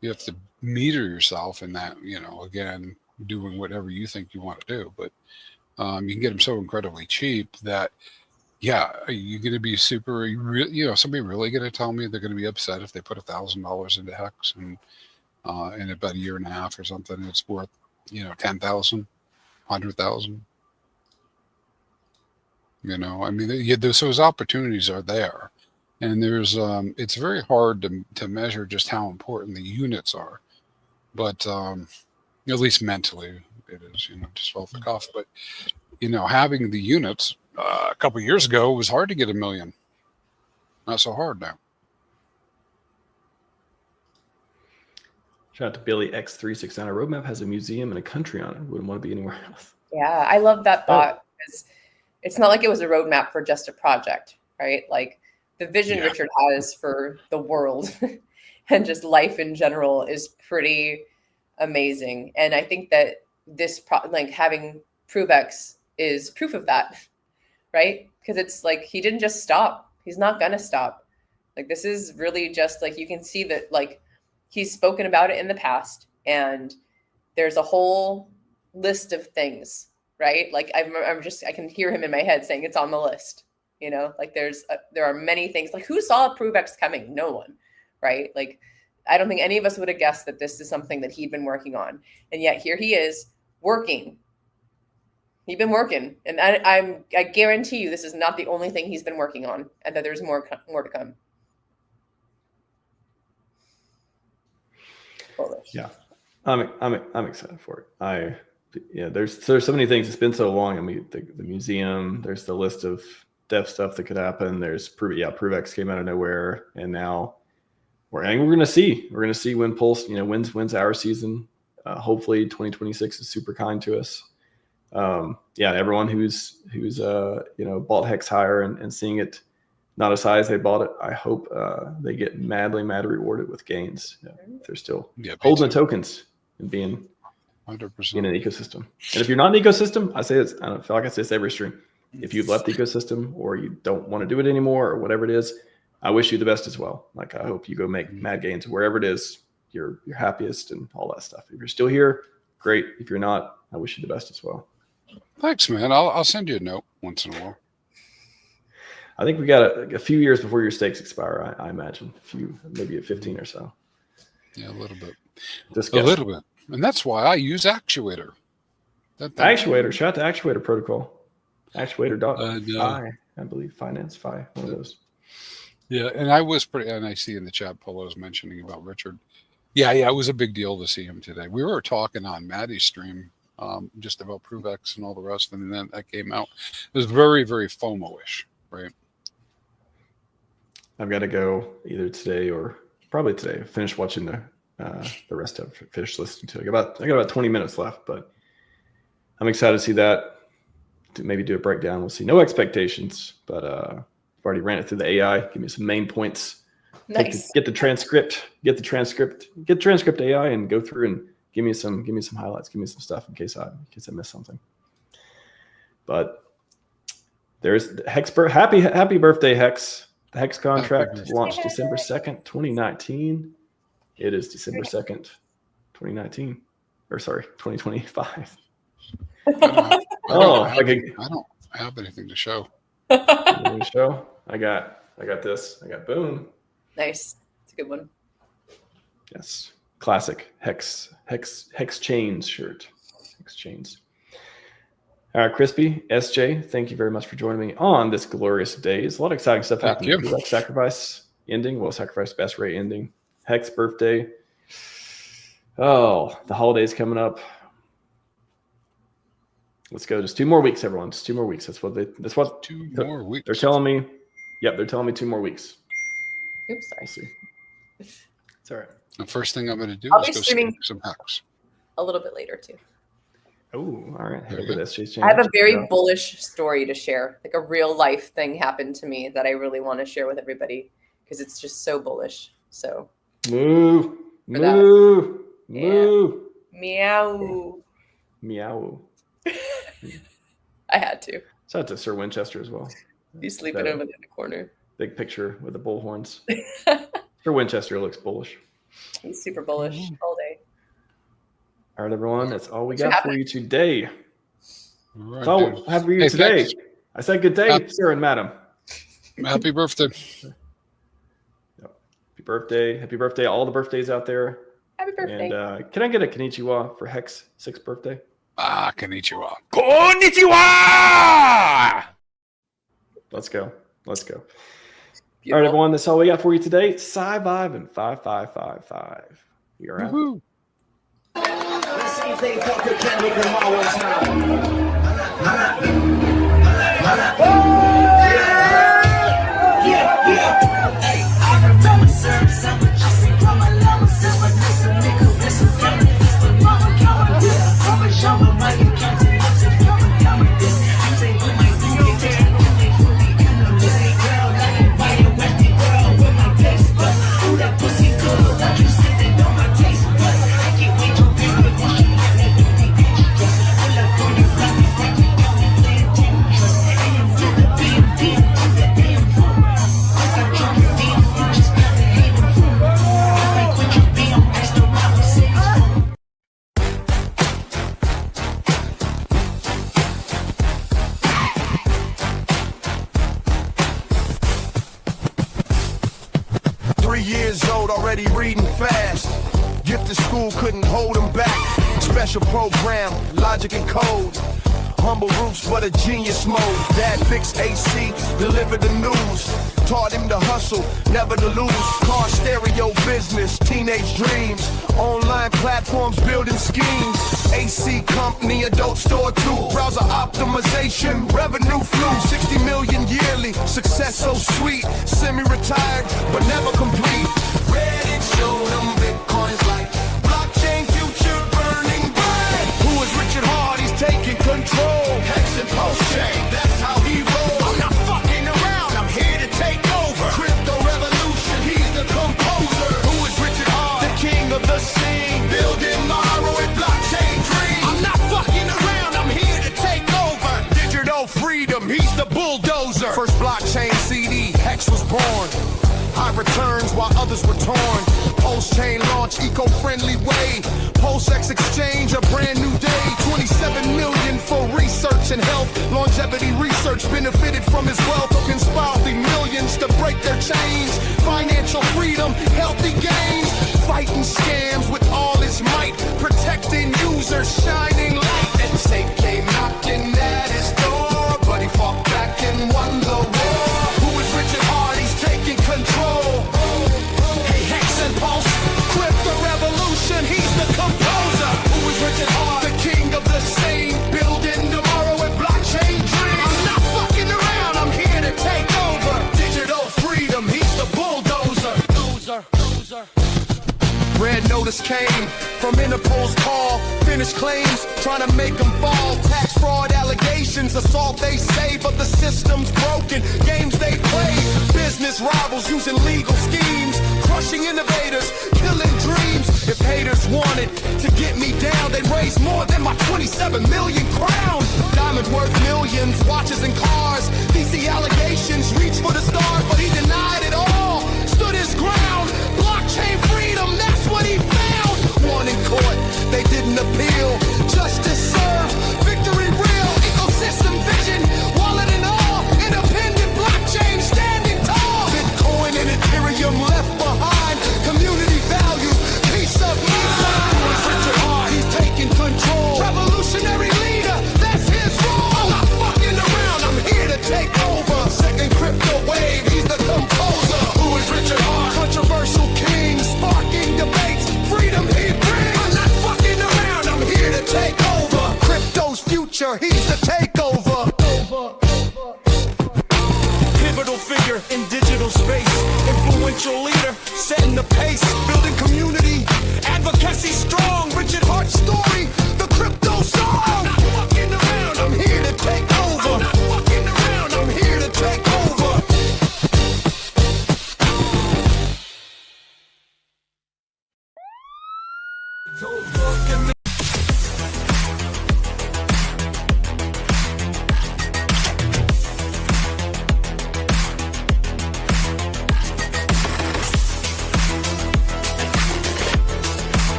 You have to meter yourself in that, again, doing whatever you think you want to do, but you can get them so incredibly cheap that, yeah, are you going to be somebody really going to tell me they're going to be upset if they put $1,000 into HEX and in about a year and a half or something, it's worth, 10,000, 100,000? I mean, those opportunities are there, and there's, it's very hard to measure just how important the units are, but at least mentally it is, just off the cuff. But having the units a couple of years ago was hard to get $1 million. Not so hard now. Shout out to Billy X369. Our roadmap has a museum and a country on it. Wouldn't want to be anywhere else. Yeah, I love that thought, because it's not like it was a roadmap for just a project, right? Like the vision Richard has for the world and just life in general is pretty amazing. And I think that this having PulseX is proof of that, right? Because it's like he didn't just stop. He's not gonna stop. Like this is really just like, you can see that like he's spoken about it in the past, and there's a whole list of things, right? Like I can hear him in my head saying it's on the list. Like there are many things. Like who saw PulseX coming? No one, right? Like I don't think any of us would have guessed that this is something that he'd been working on, and yet here he is working. He's been working, and I guarantee you this is not the only thing he's been working on, and that there's more to come. Yeah, I'm excited for it. There's so many things. It's been so long. I mean, the museum. There's the list of dev stuff that could happen. There's PulseX came out of nowhere, and now we're going to see. We're going to see when Pulse wins our season. Hopefully, 2026 is super kind to us. Everyone who's bought HEX higher and seeing it not as high as they bought it, I hope they get mad rewarded with gains. They're still holding the tokens and being 100% in an ecosystem. And if you're not an ecosystem, I say this, I don't feel like I say this every stream. If you've left the ecosystem or you don't want to do it anymore or whatever it is, I wish you the best as well. Like I hope you go make mad gains wherever it is you're happiest and all that stuff. If you're still here, great. If you're not, I wish you the best as well. Thanks, man. I'll send you a note once in a while. I think we got a few years before your stakes expire. I imagine maybe 15 or so. Yeah, a little bit. Just a little bit, and that's why I use Actuator. Actuator. Shout out to Actuator protocol. Actuator.fi, I believe. Finance Fi, one of those. Yeah, and I was and I see in the chat Polo's mentioning about Richard. Yeah, it was a big deal to see him today. We were talking on Maddie's stream just about PulseX and all the rest, and then that came out. It was very, very FOMO-ish, right? I've got to go either today or probably today. Finish watching the rest of it. Finish listening to it. I got about 20 minutes left, but I'm excited to see that. To maybe do a breakdown. We'll see. No expectations, but I've already ran it through the AI. Give me some main points. Nice. Get the transcript AI and go through and give me some highlights. Give me some stuff in case I missed something. But there's HEX. Happy birthday, HEX. The HEX contract launched December 2nd, 2019. It is December 2nd, 2019. Or sorry, 2025. I don't have anything to show. I got this. I got boom. Nice. It's a good one. Yes. Classic HEX chains shirt. HEX chains. All right, Crispy, SJ, thank you very much for joining me on this glorious day. There's a lot of exciting stuff happening. Like Sacrifice ending. Well, Sacrifice Best Rate ending. HEX Birthday. Oh, the holidays coming up. Let's go. Just 2 more weeks, everyone. Just 2 more weeks. That's what 2 more weeks. They're telling me. Yep, they're telling me 2 more weeks. Oops, sorry. We'll see. It's all right. The first thing I'm going to do I'll is be go streaming some HEX. a little bit later too. Oh, all right. Head over to SJ's channel. I have a very bullish story to share. Like a real life thing happened to me that I really want to share with everybody because it's just so bullish. So moo. Meow. I had to. Shout out to Sir Winchester as well. He's sleeping over in the corner. Big picture with the bull horns. Sir Winchester looks bullish. He's super bullish all day. All right, everyone. That's all we got for you today. All right, That's all I have for you today. Thanks. I said good day, sir and madam. Happy birthday. Happy birthday. Happy birthday. All the birthdays out there. Happy birthday. And can I get a konnichiwa for HEX 6th birthday? Konnichiwa. Konnichiwa! Let's go. Beautiful. All right, everyone. That's all we got for you today. Scivive and 5555. We are out. Let's see if they fucking can make them all one time. Yeah. Hey, I remember serving something. I see from my level, silver, this a nigga, this a family, this the mama count. Yeah, I'm a show of my account. I'm just fucking down with this. I say, with my DJ, fully in the day, girl, like a white Westy girl with my taste buds. Ooh, that pussy good, like you said, they know my taste buds. I can't wait to be with this shit. Already reading fast. Gifted school couldn't hold him back. Special program, logic and code. Humble roots, but a genius mode. Dad fixed AC, delivered the news. Taught him to hustle, never to lose. Car stereo business, teenage dreams. Online platforms, building schemes. AC company, adult store too. Browser optimization, revenue flew. 60 million yearly, success so sweet. Semi-retired, but never complete. Reddit showed them Bitcoins like blockchain future burning bright. Who is Richard Hart? He's taking control. HEX and PulseChain, that's how he rolls. I'm not fucking around, I'm here to take over. Crypto revolution, he's the composer. Who is Richard Hart? The king of the scene. Building tomorrow with blockchain dreams. I'm not fucking around, I'm here to take over. Digital freedom, he's the bulldozer. First blockchain CD, HEX was born. High returns while others were torn. PulseChain launch, eco-friendly way. PulseX exchange, a brand new day. 27 million for research and health. Longevity research benefited from his wealth. Inspiring millions to break their chains. Financial freedom, healthy gains. Fighting scams with all his might. Protecting users, shining light. And tape came knocking at his door, but he fought back and won the war. Who is Richard Hart? He's taking control. Hey, HEX and Pulse, crypto revolution, he's the composer. Who is Richard Hart? The king of the scene, building tomorrow with blockchain dreams. I'm not fucking around, I'm here to take over. Digital freedom, he's the bulldozer. Red notice came from Interpol's call. Finished claims, trying to make them fall. Tax fraud allegations, assault they say, but the system's broken. Games they play, business rivals using legal schemes. Crushing innovators, killing dreams. If haters wanted to get me down, they'd raise more than my 27 million crowns. Diamond worth millions, watches and cars. DC allegations reach for the stars, but he denied in digital space. Influential leader, setting the pace, building community. Advocacy strong, Richard Hart story.